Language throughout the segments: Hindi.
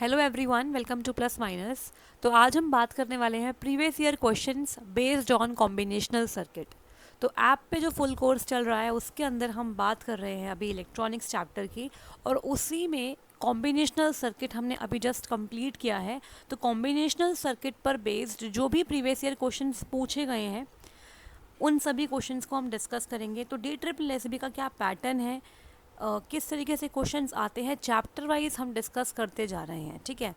Hello everyone, welcome two plus minus. तो आज हम बात करने वाले हैं previous year questions based on combinational circuit. तो ऐप पे जो फुल कोर्स चल रहा है उसके अंदर हम बात कर रहे हैं अभी इलेक्ट्रॉनिक्स चैप्टर की, और उसी में कॉम्बिनेशनल सर्किट हमने अभी जस्ट कंप्लीट किया है। तो कॉम्बिनेशनल सर्किट पर बेस्ड जो भी प्रीवियस ईयर क्वेश्चंस पूछे गए हैं उन सभी क्वेश्चंस को हम डिस्कस करेंगे। तो डी ट्रिपल एस बी का क्या पैटर्न है, किस तरीके से क्वेश्चंस आते हैं, चैप्टर वाइज हम डिस्कस करते जा रहे हैं। ठीक है,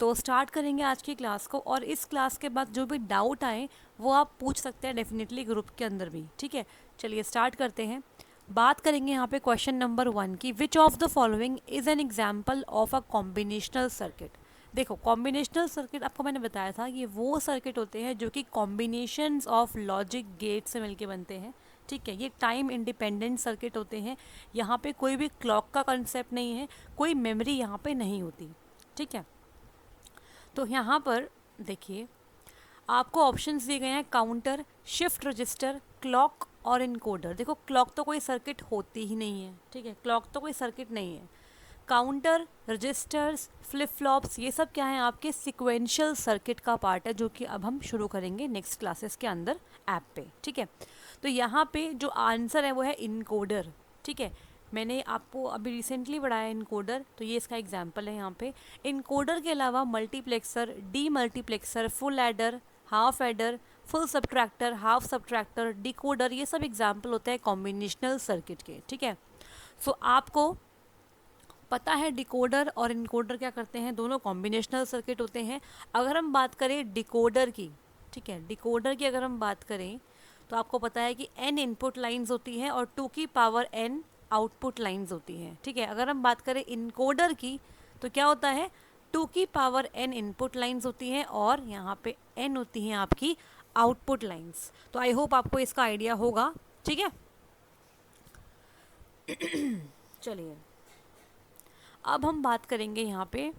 तो स्टार्ट करेंगे आज की क्लास को, और इस क्लास के बाद जो भी डाउट आए वो आप पूछ सकते हैं डेफिनेटली ग्रुप के अंदर भी। ठीक है, चलिए स्टार्ट करते हैं। बात करेंगे यहाँ पे क्वेश्चन नंबर 1 की, विच of the following is an example of a combinational circuit. देखो, कॉम्बिनेशनल सर्किट आपको मैंने बताया था, ये वो सर्किट होते हैं जो कि कॉम्बिनेशंस ऑफ लॉजिक गेट से मिलके बनते हैं। ठीक है, ये टाइम इंडिपेंडेंट सर्किट होते हैं। यहाँ पे कोई भी क्लॉक का कंसेप्ट नहीं है, कोई मेमोरी यहाँ पे नहीं होती। ठीक है, तो यहाँ पर देखिए आपको ऑप्शंस दिए गए हैं, काउंटर, शिफ्ट रजिस्टर, क्लॉक और इनकोडर। देखो, क्लॉक तो कोई सर्किट होती ही नहीं है। ठीक है, क्लॉक तो कोई सर्किट नहीं है। काउंटर, रजिस्टर्स, फ्लिप फ्लॉप्स, ये सब क्या है, आपके सिक्वेंशियल सर्किट का पार्ट है, जो कि अब हम शुरू करेंगे नेक्स्ट क्लासेस के अंदर ऐप पे। ठीक है, तो यहाँ पे जो आंसर है वो है इनकोडर। ठीक है, मैंने आपको अभी रिसेंटली पढ़ाया इनकोडर, तो ये इसका एग्जाम्पल है यहाँ पे। इनकोडर के अलावा multiplexer, D multiplexer, full adder, half adder, full subtractor, half subtractor, decoder, ये सब एग्जाम्पल होते हैं कॉम्बिनेशनल सर्किट के। ठीक है, सो आपको पता है डिकोडर और इनकोडर क्या करते हैं, दोनों कॉम्बिनेशनल सर्किट होते हैं। अगर हम बात करें डिकोडर की, ठीक है, डिकोडर की अगर हम बात करें तो आपको पता है कि n इनपुट लाइंस होती हैं और 2 की पावर n आउटपुट लाइंस होती हैं। ठीक है, अगर हम बात करें इनकोडर की तो क्या होता है, 2 की पावर n इनपुट लाइंस होती हैं और यहाँ पे n होती हैं आपकी आउटपुट लाइंस। तो आई होप आपको इसका आइडिया होगा। ठीक है, चलिए अब हम बात करेंगे यहाँ पे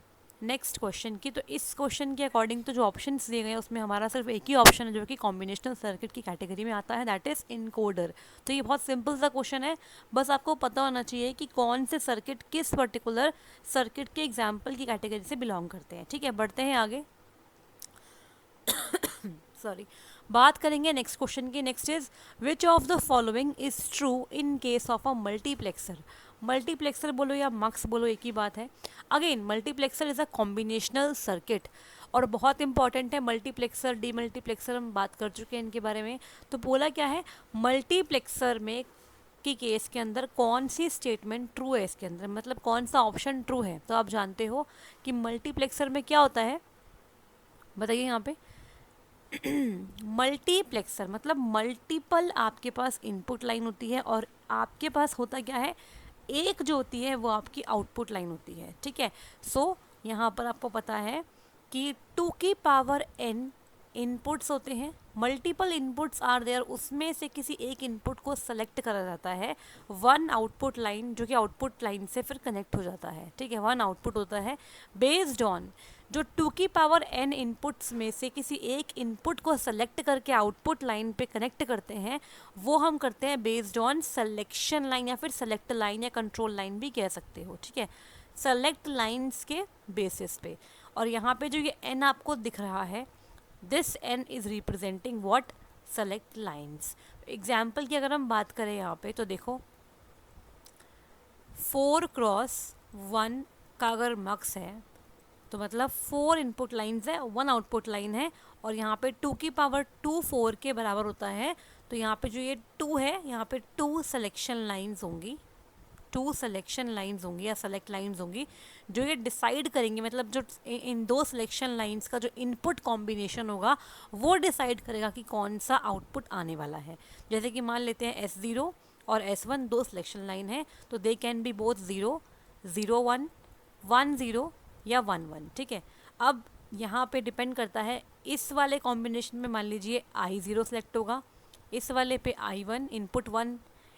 नेक्स्ट क्वेश्चन की। तो इस क्वेश्चन के अकॉर्डिंग तो जो ऑप्शंस दिए गए हैं उसमें हमारा सिर्फ एक ही ऑप्शन है जो कि कॉम्बिनेशनल सर्किट की कैटेगरी में आता है, दैट इज इनकोडर। तो ये बहुत सिंपल सा क्वेश्चन है, बस आपको पता होना चाहिए कि कौन से सर्किट किस पर्टिकुलर सर्किट के एग्जाम्पल की कैटेगरी से बिलोंग करते हैं। ठीक है, बढ़ते हैं आगे। सॉरी, बात करेंगे नेक्स्ट क्वेश्चन की। Next is which of the following is true in case of a multiplexer. Multiplexer बोलो या मक्स बोलो, एक ही बात है। Again multiplexer is a combinational circuit और बहुत इंपॉर्टेंट है। मल्टीप्लेक्सर, डी मल्टीप्लेक्सर हम बात कर चुके हैं इनके बारे में। तो बोला क्या है, मल्टीप्लेक्सर में की केस के अंदर कौन सी स्टेटमेंट ट्रू है, इसके अंदर मतलब कौन सा ऑप्शन ट्रू है। तो आप जानते हो कि मल्टीप्लेक्सर में क्या होता है, बताइए यहाँ पे। मल्टीप्लेक्सर मतलब मल्टीपल आपके पास इनपुट लाइन होती है और आपके पास होता क्या है, एक जो होती है वो आपकी आउटपुट लाइन होती है। ठीक है, सो यहाँ पर आपको पता है कि 2 की पावर n इनपुट्स होते हैं, मल्टीपल इनपुट्स आर देयर, उसमें से किसी एक इनपुट को सेलेक्ट करा जाता है, वन आउटपुट लाइन जो कि आउटपुट लाइन से फिर कनेक्ट हो जाता है। ठीक है, वन आउटपुट होता है बेस्ड ऑन जो 2 की पावर n इनपुट्स में से किसी एक इनपुट को सेलेक्ट करके आउटपुट लाइन पे कनेक्ट करते हैं, वो हम करते हैं बेस्ड ऑन सेलेक्शन लाइन या फिर सेलेक्ट लाइन या कंट्रोल लाइन भी कह सकते हो। ठीक है, सेलेक्ट लाइंस के बेसिस पे। और यहाँ पे जो ये n आपको दिख रहा है, this n is representing what, select lines. Example की अगर हम बात करें यहाँ पे तो देखो 4x1 का अगर मक्स है तो मतलब 4 इनपुट लाइंस है, 1 आउटपुट लाइन है, और यहाँ पे 2 की पावर 2 4 के बराबर होता है। तो यहाँ पे जो ये 2 है, यहाँ पे 2 सिलेक्शन लाइंस होंगी, 2 सिलेक्शन लाइंस होंगी या सेलेक्ट लाइंस होंगी जो ये डिसाइड करेंगी, मतलब जो इन दो सिलेक्शन लाइंस का जो इनपुट कॉम्बिनेशन होगा वो डिसाइड करेगा कि कौन सा आउटपुट आने वाला है। जैसे कि मान लेते हैं S0 और S1 दो सिलेक्शन लाइन है, तो दे कैन बी बोथ 0 0 1 1 0 या 1 1। ठीक है, अब यहाँ पे डिपेंड करता है, इस वाले कॉम्बिनेशन में मान लीजिए I0 सेलेक्ट होगा, इस वाले पे I1 इनपुट 1,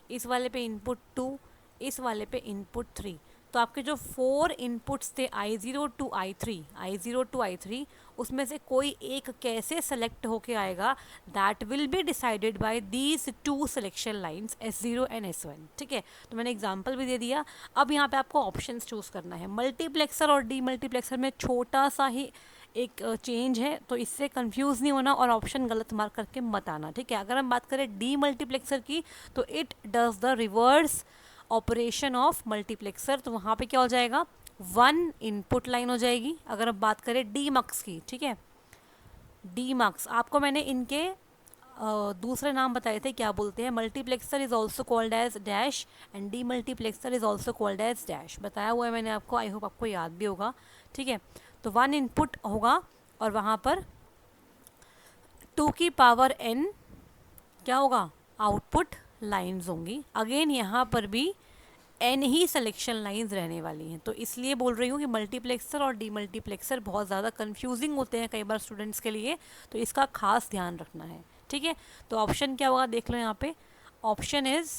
इस वाले पे इनपुट 2, इस वाले पे इनपुट 3। तो आपके जो 4 इनपुट्स थे I0 to I3, उसमें से कोई एक कैसे सेलेक्ट होके आएगा, that will be decided by these 2 selection lines S0 and S1। ठीक है, तो मैंने एग्जांपल भी दे दिया। अब यहाँ पे आपको ऑप्शंस चूज़ करना है। मल्टीप्लेक्सर और डीमल्टीप्लेक्सर में छोटा सा ही एक चेंज है, तो इससे कंफ्यूज नहीं होना और ऑप्शन गलत मार्क करके मत आना। ठीक है, अगर हम बात करें डीमल्टीप्लेक्सर की, तो it does the reverse operation of multiplexer. तो वहाँ पे क्या हो जाएगा, 1 इनपुट लाइन हो जाएगी। अगर अब बात करें डीमक्स की, ठीक है, डीमक्स आपको मैंने इनके दूसरे नाम बताए थे, क्या बोलते हैं। Multiplexer is also called as dash and demultiplexer is also called as dash, बताया हुआ है मैंने आपको, आई होप आपको याद भी होगा। ठीक है, तो 1 इनपुट होगा और वहाँ पर 2 की पावर n क्या होगा, आउटपुट लाइंस होंगी। अगेन यहाँ पर भी n ही सिलेक्शन लाइंस रहने वाली हैं, तो इसलिए बोल रही हूँ कि मल्टीप्लेक्सर और डीमल्टीप्लेक्सर बहुत ज़्यादा कंफ्यूजिंग होते हैं कई बार स्टूडेंट्स के लिए, तो इसका खास ध्यान रखना है। ठीक है, तो ऑप्शन क्या होगा देख लो यहाँ पे, option is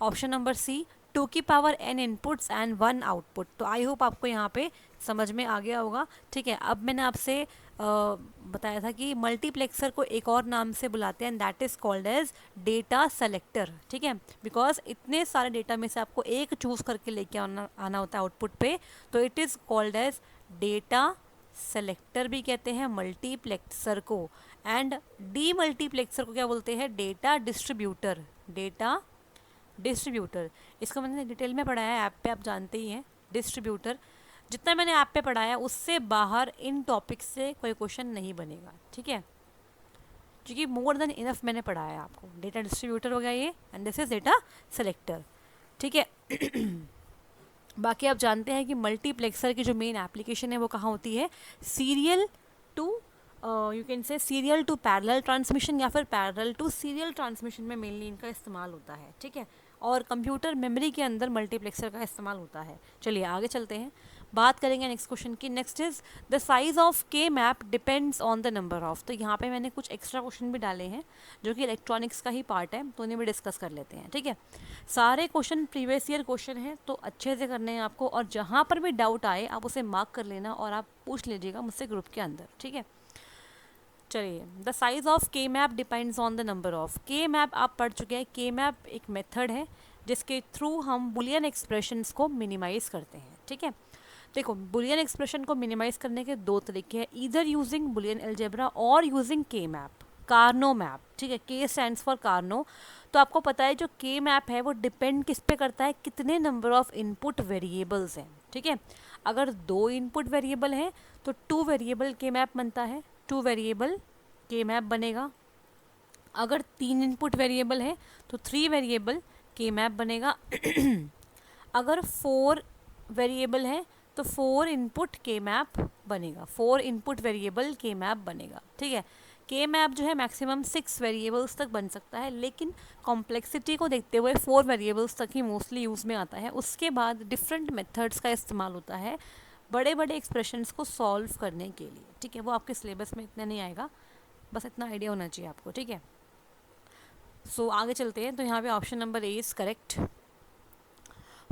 option number C, 2 की power n inputs and 1 output. तो आई होप आपको यहाँ पे समझ में आ गया होगा। ठीक है, अब मैंने आपसे बताया था कि मल्टीप्लेक्सर को एक और नाम से बुलाते हैं, that is called as data selector. ठीक है, बिकॉज इतने सारे डेटा में से आपको एक चूज़ करके लेके आना होता है आउटपुट पे, तो it is called as data selector भी कहते हैं मल्टीप्लेक्सर को। एंड डी मल्टीप्लेक्सर को क्या बोलते हैं, डेटा डिस्ट्रीब्यूटर। डेटा डिस्ट्रीब्यूटर, इसको मैंने डिटेल में पढ़ाया है ऐप पे, आप जानते ही हैं। डिस्ट्रीब्यूटर जितना मैंने ऐप पे पढ़ाया उससे बाहर इन टॉपिक से कोई क्वेश्चन नहीं बनेगा। ठीक है, क्योंकि मोर देन इनफ मैंने पढ़ाया है आपको। डेटा डिस्ट्रीब्यूटर हो गया ये, and this is data selector. ठीक है बाकी आप जानते हैं कि मल्टीप्लेक्सर की जो मेन एप्लीकेशन है वो कहाँ होती है, serial to you can say serial to parallel transmission या फिर पैरेलल टू सीरियल ट्रांसमिशन में मेनली इनका इस्तेमाल होता है। ठीक है, और कंप्यूटर मेमोरी के अंदर मल्टीप्लेक्सर का इस्तेमाल होता है। चलिए आगे चलते हैं, बात करेंगे नेक्स्ट क्वेश्चन की। Next is the size of K map depends on the number of. तो यहाँ पे मैंने कुछ एक्स्ट्रा क्वेश्चन भी डाले हैं जो कि इलेक्ट्रॉनिक्स का ही पार्ट है, तो उन्हें भी डिस्कस कर लेते हैं। ठीक है, सारे क्वेश्चन प्रीवियस ईयर क्वेश्चन हैं, तो अच्छे से करने हैं आपको, और जहाँ पर भी डाउट आए आप उसे मार्क कर लेना और आप पूछ लीजिएगा मुझसे ग्रुप के अंदर। ठीक है, चलिए, the size of K map depends on the number of. K map आप पढ़ चुके हैं। के मैप एक मेथड है जिसके थ्रू हम बुलियन एक्सप्रेशंस को मिनिमाइज करते हैं। ठीक है, देखो बुलियन एक्सप्रेशन को मिनिमाइज करने के 2 तरीके हैं, ईदर यूजिंग बुलियन अलजेब्रा और यूजिंग के मैप, कार्नो मैप। ठीक है, के स्टैंड्स फॉर कार्नो। तो आपको पता है जो के मैप है वो डिपेंड किस पे करता है, कितने नंबर ऑफ इनपुट वेरिएबल्स हैं। ठीक है, अगर 2 इनपुट वेरिएबल हैं तो 2 वेरिएबल के मैप बनता है, 2 वेरिएबल के मैप बनेगा। अगर 3 इनपुट वेरिएबल है तो 3 वेरिएबल के मैप बनेगा। अगर 4 वेरिएबल है तो 4 इनपुट के मैप बनेगा, 4 इनपुट वेरिएबल के मैप बनेगा। ठीक है, के मैप जो है मैक्सिमम 6 वेरिएबल्स तक बन सकता है, लेकिन कॉम्प्लेक्सिटी को देखते हुए 4 वेरिएबल्स तक ही मोस्टली यूज़ में आता है। उसके बाद डिफरेंट मेथड्स का इस्तेमाल होता है बड़े बड़े एक्सप्रेशंस को सॉल्व करने के लिए। ठीक है, वो आपके सिलेबस में इतना नहीं आएगा, बस इतना आइडिया होना चाहिए आपको। ठीक है, सो आगे चलते हैं। तो यहाँ पे option number A is correct.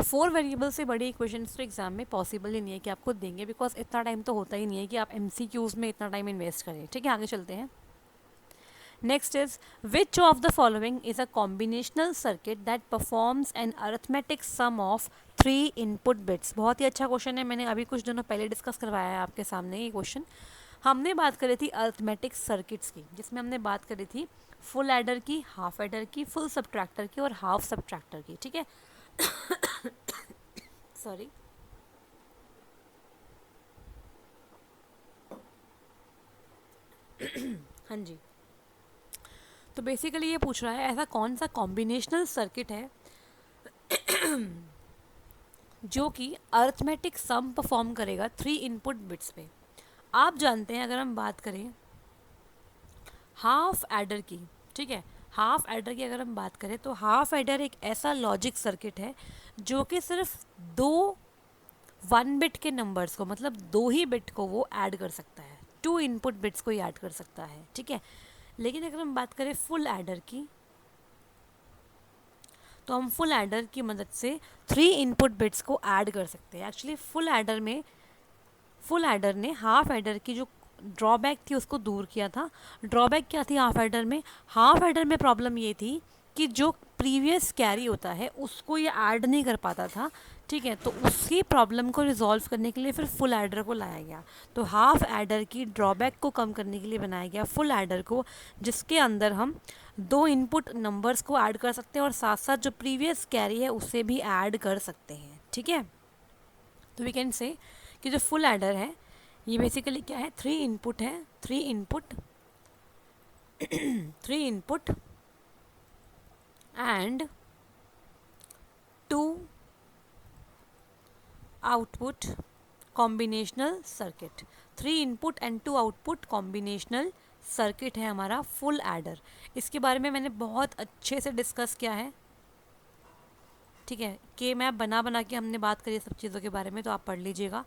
4 variable से बड़ी इक्वेशंस तो एग्जाम में पॉसिबल ही नहीं है कि आपको देंगे, बिकॉज इतना टाइम तो होता ही नहीं है कि आप MCQs में इतना टाइम इन्वेस्ट करें। ठीक है, आगे चलते हैं। Next is which of the following is a combinational circuit that performs an arithmetic sum of 3 input bits. बहुत ही अच्छा क्वेश्चन है, मैंने अभी कुछ दिनों पहले डिस्कस करवाया है आपके सामने ये क्वेश्चन। हमने बात करी थी अरिथमेटिक सर्किट्स की, जिसमें हमने बात करी थी फुल एडर की, हाफ एडर की, फुल सब्ट्रैक्टर की और हाफ सब्ट्रैक्टर की। ठीक है सॉरी, हाँ जी। तो बेसिकली ये पूछ रहा है ऐसा कौन सा कॉम्बिनेशनल सर्किट है जो कि अरिथमेटिक सम परफॉर्म करेगा 3 इनपुट बिट्स पे। आप जानते हैं, अगर हम बात करें हाफ एडर की, ठीक है, हाफ एडर की अगर हम बात करें तो हाफ एडर एक ऐसा लॉजिक सर्किट है जो कि सिर्फ 2 1 बिट के नंबर्स को, मतलब 2 ही बिट को वो ऐड कर सकता है, 2 इनपुट बिट्स को ही ऐड कर सकता है। ठीक है, लेकिन अगर हम बात करें फुल एडर की तो हम फुल एडर की मदद से 3 इनपुट बिट्स को ऐड कर सकते हैं। एक्चुअली फुल एडर ने हाफ एडर की जो ड्रॉबैक थी उसको दूर किया था। ड्रॉबैक क्या थी हाफ एडर में? हाफ एडर में प्रॉब्लम ये थी कि जो प्रीवियस कैरी होता है उसको ये ऐड नहीं कर पाता था, ठीक है। तो उसी प्रॉब्लम को रिजॉल्व करने के लिए फिर फुल एडर को लाया गया। तो हाफ एडर की ड्रॉबैक को कम करने के लिए बनाया गया फुल एडर को, जिसके अंदर हम 2 इनपुट नंबर्स को ऐड कर सकते हैं और साथ साथ जो प्रीवियस कैरी है उसे भी ऐड कर सकते हैं, ठीक है। तो वी कैन से कि जो फुल एडर है ये बेसिकली क्या है, 3 इनपुट है, 3 input 3 input and 2 output combinational circuit. 3 input and 2 output combinational circuit है हमारा फुल एडर। इसके बारे में मैंने बहुत अच्छे से डिस्कस किया है, ठीक है। के मैप बना के हमने बात करी सब चीज़ों के बारे में, तो आप पढ़ लीजिएगा,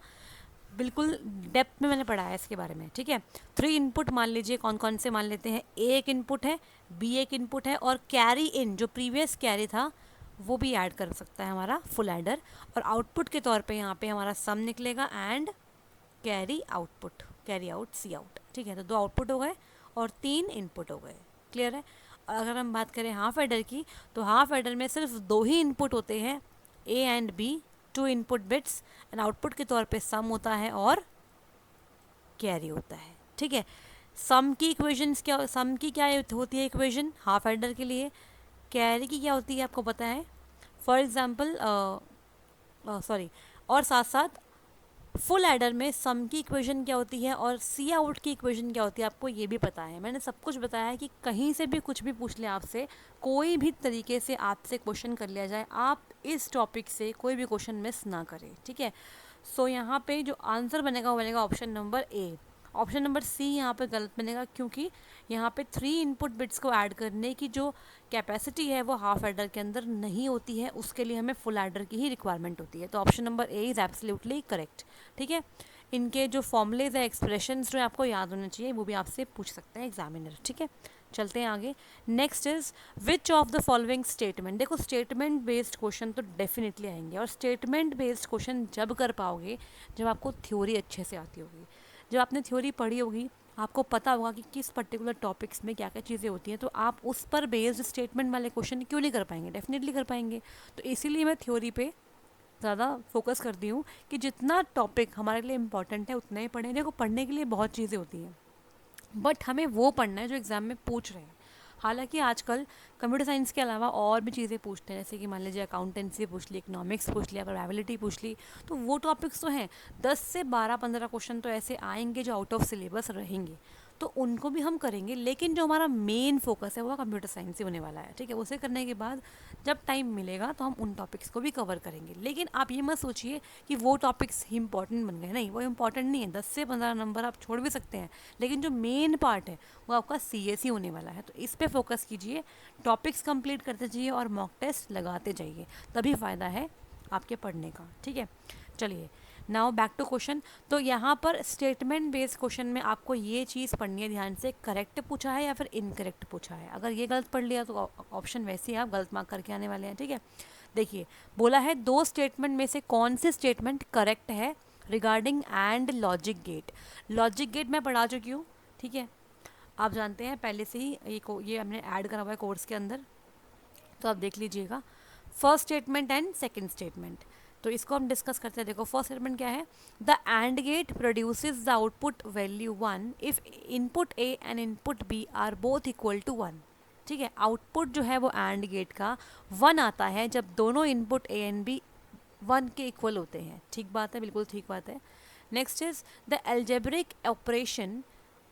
बिल्कुल डेप्थ में मैंने पढ़ा है इसके बारे में, ठीक है। 3 इनपुट मान लीजिए कौन कौन से मान लेते हैं। ए एक इनपुट है, बी एक इनपुट है और कैरी इन जो प्रीवियस कैरी था वो भी ऐड कर सकता है हमारा फुल एडर। और आउटपुट के तौर पे यहाँ पे हमारा सम निकलेगा and carry output, carry out C out, ठीक है। तो 2 आउटपुट हो गए और 3 इनपुट हो गए, क्लियर है। अगर हम बात करें हाफ एडर की, तो हाफ एडर में सिर्फ 2 ही इनपुट होते हैं, A and B, 2 input bits and output के तौर पे सम होता है और कैरी होता है, ठीक है। सम की इक्वेशंस क्या, सम की क्या होती है इक्वेशन हाफ एडर के लिए, कैरी की क्या होती है आपको पता है। फॉर एग्जांपल सॉरी, और साथ साथ फुल एडर में सम की इक्वेशन क्या होती है और सी आउट की इक्वेशन क्या होती है आपको ये भी पता है। मैंने सब कुछ बताया है कि कहीं से भी कुछ भी पूछ ले आपसे, कोई भी तरीके से आपसे क्वेश्चन कर लिया जाए, आप इस टॉपिक से कोई भी क्वेश्चन मिस ना करें, ठीक है। सो यहाँ पे जो आंसर बनेगा वो बनेगा option number A. Option number C यहाँ पे गलत बनेगा क्योंकि यहाँ पे 3 इनपुट बिट्स को ऐड करने की जो कैपेसिटी है वो हाफ एडर के अंदर नहीं होती है, उसके लिए हमें फुल एडर की ही रिक्वायरमेंट होती है। तो option number A is absolutely correct, ठीक है। इनके जो फॉर्मूलेज है, एक्सप्रेशंस जो आपको याद होने चाहिए वो भी आपसे पूछ सकते हैं एग्जामिनर, ठीक है। चलते हैं आगे। Next is which of the following statement. देखो स्टेटमेंट बेस्ड क्वेश्चन तो डेफिनेटली आएंगे, और स्टेटमेंट बेस्ड क्वेश्चन जब कर पाओगे जब आपको थ्योरी अच्छे से आती होगी। जब आपने थ्योरी पढ़ी होगी, आपको पता होगा कि किस पर्टिकुलर टॉपिक्स में क्या क्या चीज़ें होती हैं, तो आप उस पर बेस्ड स्टेटमेंट वाले क्वेश्चन क्यों नहीं कर पाएंगे, डेफिनेटली कर पाएंगे। तो इसीलिए मैं थ्योरी पे ज़्यादा फोकस करती हूँ कि जितना टॉपिक हमारे लिए इम्पॉर्टेंट है उतना ही पढ़ें। देखो पढ़ने के लिए बहुत चीज़ें होती हैं, बट हमें वो पढ़ना है जो एग्ज़ाम में पूछ रहे हैं। हालांकि आजकल कंप्यूटर साइंस के अलावा और भी चीज़ें पूछते हैं, जैसे कि मान लीजिए अकाउंटेंसी पूछ ली, इकोनॉमिक्स पूछ लिया, प्रोबेबिलिटी पूछ ली, तो वो टॉपिक्स तो हैं। 10 से 12-15 क्वेश्चन तो ऐसे आएंगे जो आउट ऑफ सिलेबस रहेंगे, तो उनको भी हम करेंगे। लेकिन जो हमारा मेन फोकस है वो कंप्यूटर साइंस ही होने वाला है, ठीक है। उसे करने के बाद जब टाइम मिलेगा तो हम उन टॉपिक्स को भी कवर करेंगे। लेकिन आप ये मत सोचिए कि वो टॉपिक्स ही इंपॉर्टेंट बन गए, नहीं, वो इंपॉर्टेंट नहीं है। 10 से 15 नंबर आप छोड़ भी सकते हैं, लेकिन जो मेन पार्ट है वो आपका CSE होने वाला है। तो इस पर फोकस कीजिए, टॉपिक्स कंप्लीट करते जाइए और मॉक टेस्ट लगाते जाइए, तभी फ़ायदा है आपके पढ़ने का, ठीक है। चलिए नाउ बैक टू क्वेश्चन। तो यहाँ पर स्टेटमेंट बेस्ड क्वेश्चन में आपको ये चीज़ पढ़नी है ध्यान से, करेक्ट पूछा है या फिर इनकरेक्ट पूछा है। अगर ये गलत पढ़ लिया तो ऑप्शन वैसे ही आप गलत मार्क करके आने वाले हैं, ठीक है। देखिए बोला है 2 स्टेटमेंट में से कौन सी स्टेटमेंट करेक्ट है regarding and logic gate. Logic gate मैं पढ़ा चुकी हूँ, ठीक है, आप जानते हैं पहले से ही, ये हमने ऐड करा हुआ है कोर्स के अंदर, तो आप देख लीजिएगा। First statement and second statement, तो इसको हम डिस्कस करते हैं। देखो फर्स्ट स्टेटमेंट क्या है, the and gate produces the output value 1 if input A and input B are both equal to 1, ठीक है। आउटपुट जो है वो एंड गेट का 1 आता है जब दोनों इनपुट ए एंड बी 1 के इक्वल होते हैं, ठीक बात है, बिल्कुल ठीक बात है। Next is the algebraic operation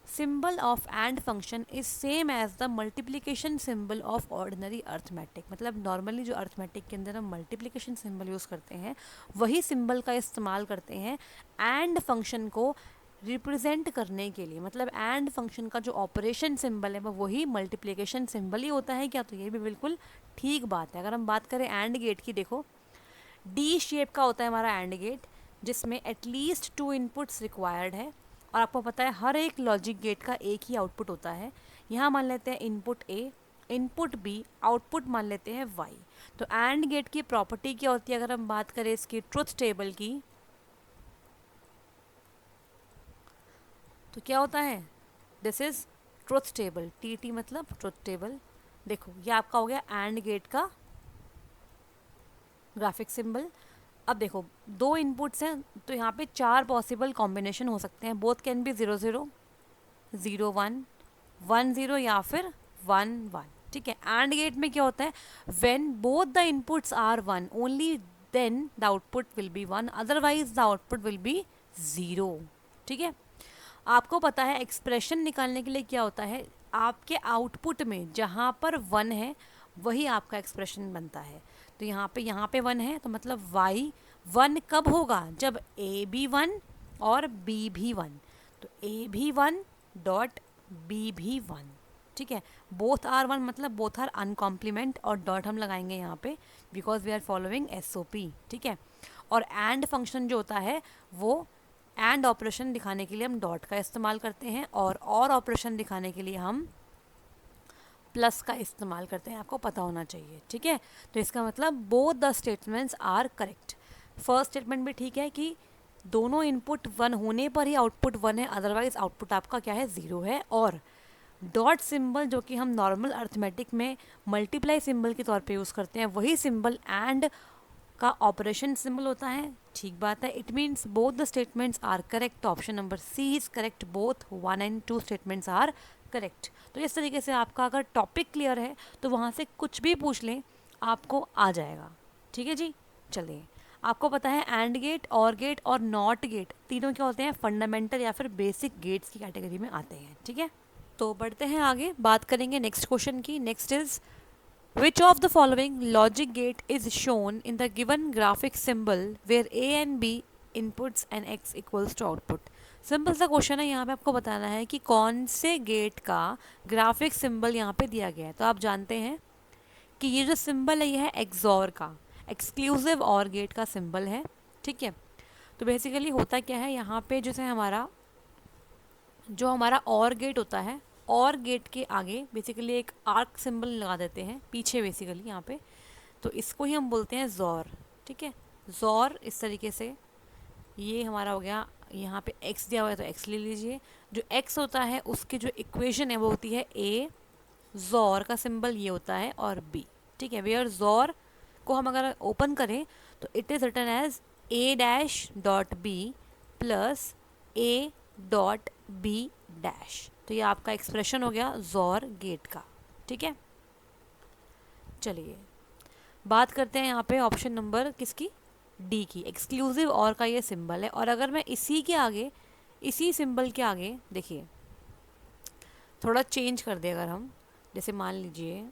symbol of AND function is same as the multiplication symbol of ordinary arithmetic। मतलब नॉर्मली जो अर्थमेटिक के अंदर हम मल्टीप्लिकेशन सिंबल यूज़ करते हैं वही सिंबल का इस्तेमाल करते हैं AND फंक्शन को रिप्रेजेंट करने के लिए। मतलब AND फंक्शन का जो ऑपरेशन सिंबल है वो वही मल्टीप्लिकेशन सिंबल ही होता है क्या, तो ये भी बिल्कुल ठीक बात है। अगर हम बात करें AND गेट की, देखो D शेप का होता है हमारा AND गेट, जिसमें एटलीस्ट 2 इनपुट्स रिक्वायर्ड है, और आपको पता है हर एक लॉजिक गेट का एक ही आउटपुट होता है। यहाँ मान लेते हैं input A, input B, output मान लेते हैं Y। तो एंड गेट की प्रॉपर्टी क्या होती है अगर हम बात करें इसकी ट्रुथ टेबल की, तो क्या होता है, this is truth table, T T मतलब ट्रुथ टेबल। देखो ये आपका हो गया एंड गेट का ग्राफिक सिंबल। अब देखो दो इनपुट्स हैं तो यहाँ पे चार पॉसिबल कॉम्बिनेशन हो सकते हैं, बोथ कैन बी 0 0, 0 1, 1 0 या फिर 1 1। ठीक है, एंड गेट में क्या होता है, when both the inputs are 1 only then the output will be 1, otherwise the output will be 0। ठीक है, आपको पता है एक्सप्रेशन निकालने के लिए क्या होता है, आपके आउटपुट में जहाँ पर 1 है वही आपका एक्सप्रेशन बनता है। तो यहाँ पे 1 है तो मतलब y 1 कब होगा, जब a भी 1 और b भी 1। तो a भी 1 डॉट b भी 1। ठीक है, बोथ आर 1 मतलब बोथ आर अनकॉम्प्लीमेंट, और डॉट हम लगाएंगे यहाँ पे because we are following SOP। ठीक है, और एंड फंक्शन जो होता है वो एंड ऑपरेशन दिखाने के लिए हम डॉट का इस्तेमाल करते हैं, और ऑपरेशन दिखाने के लिए हम प्लस का इस्तेमाल करते हैं, आपको पता होना चाहिए। ठीक है, तो इसका मतलब both the statements are correct. First statement भी ठीक है कि दोनों इनपुट 1 होने पर ही आउटपुट 1 है, अदरवाइज आउटपुट आपका क्या है, 0 है। और डॉट सिंबल जो कि हम नॉर्मल अर्थमेटिक में मल्टीप्लाई सिंबल के तौर पे यूज़ करते हैं, वही सिंबल एंड का ऑपरेशन सिंबल होता है। ठीक बात है, it means both the statements are correct, option number C is correct, both 1 and 2 statements are correct. तो इस तरीके से आपका अगर टॉपिक क्लियर है तो वहाँ से कुछ भी पूछ लें आपको आ जाएगा। ठीक है जी, चलिए आपको पता है एंड गेट, और गेट और नॉट गेट तीनों क्या होते हैं, फंडामेंटल या फिर बेसिक गेट्स की कैटेगरी में आते हैं। ठीक है, तो बढ़ते हैं आगे, बात करेंगे नेक्स्ट क्वेश्चन की। Next is which of the following logic gate is shown in the given graphic symbol where a and b inputs and x equals to output। Simple सा क्वेश्चन है, यहाँ पे आपको बताना है कि कौन से गेट का ग्राफिक सिंबल यहाँ पे दिया गया है। तो आप जानते हैं कि ये जो सिंबल है ये है एक्सॉर का, एक्सक्लूसिव और गेट का सिंबल है। ठीक है, तो बेसिकली होता क्या है, यहाँ पे जैसे हमारा और गेट होता है, और गेट के आगे बेसिकली एक आर्क सिंबल लगा देते हैं पीछे बेसिकली यहाँ पे, तो इसको ही हम बोलते हैं जॉर। ठीक है, जॉर इस तरीके से, ये हमारा हो गया, यहाँ पे x दिया हुआ है तो x ले लीजिए। जो x होता है उसकी जो इक्वेशन है वो होती है a, जॉर का सिंबल ये होता है, और b। ठीक है, वेयर जॉर को हम अगर ओपन करें तो it is written as a dash dot b plus a dot b dash. तो ये आपका एक्सप्रेशन हो गया जॉर गेट का। ठीक है, चलिए बात करते हैं यहाँ पे ऑप्शन नंबर किसकी, डी की, एक्सक्लूसिव और का ये सिंबल है। और अगर मैं इसी के आगे, इसी सिंबल के आगे देखिए थोड़ा चेंज कर दे, अगर हम जैसे मान लीजिए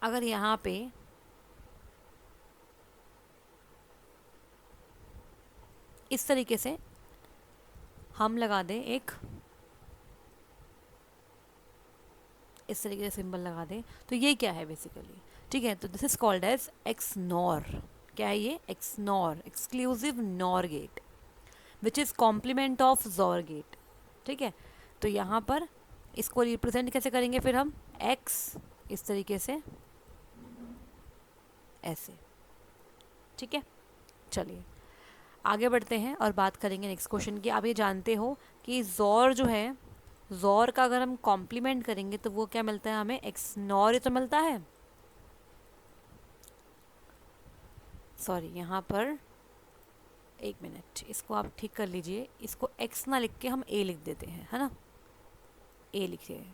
अगर यहाँ पे इस तरीके से हम लगा दें एक, इस तरीके से सिंबल लगा दें, तो ये क्या है बेसिकली। ठीक है, तो this is called as XNOR. क्या है ये, x nor, exclusive NOR gate, which is complement of XOR gate. ठीक है, तो यहाँ पर इसको रिप्रेजेंट कैसे करेंगे फिर हम, एक्स इस तरीके से ऐसे। ठीक है, चलिए आगे बढ़ते हैं और बात करेंगे नेक्स्ट क्वेश्चन की। आप ये जानते हो कि जॉर जो है, जॉर का अगर हम कॉम्प्लीमेंट करेंगे तो वो क्या मिलता है हमें, एक्स नॉर ही तो मिलता है। सॉरी, यहाँ पर एक मिनट, इसको आप ठीक कर लीजिए, इसको एक्स ना लिख के हम ए लिख देते हैं, है ना, ए लिखिए।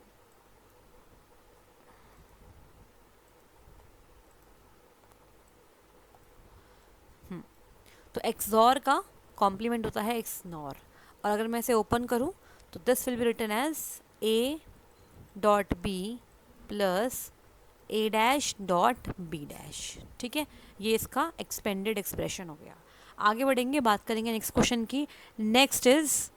तो एक्सॉर का कॉम्प्लीमेंट होता है एक्स नॉर, और अगर मैं इसे ओपन करूं तो this will be written as A dot B plus A dash dot B dash. ठीक है, ये इसका एक्सपेंडेड एक्सप्रेशन हो गया। आगे बढ़ेंगे, बात करेंगे नेक्स्ट क्वेश्चन की। नेक्स्ट इज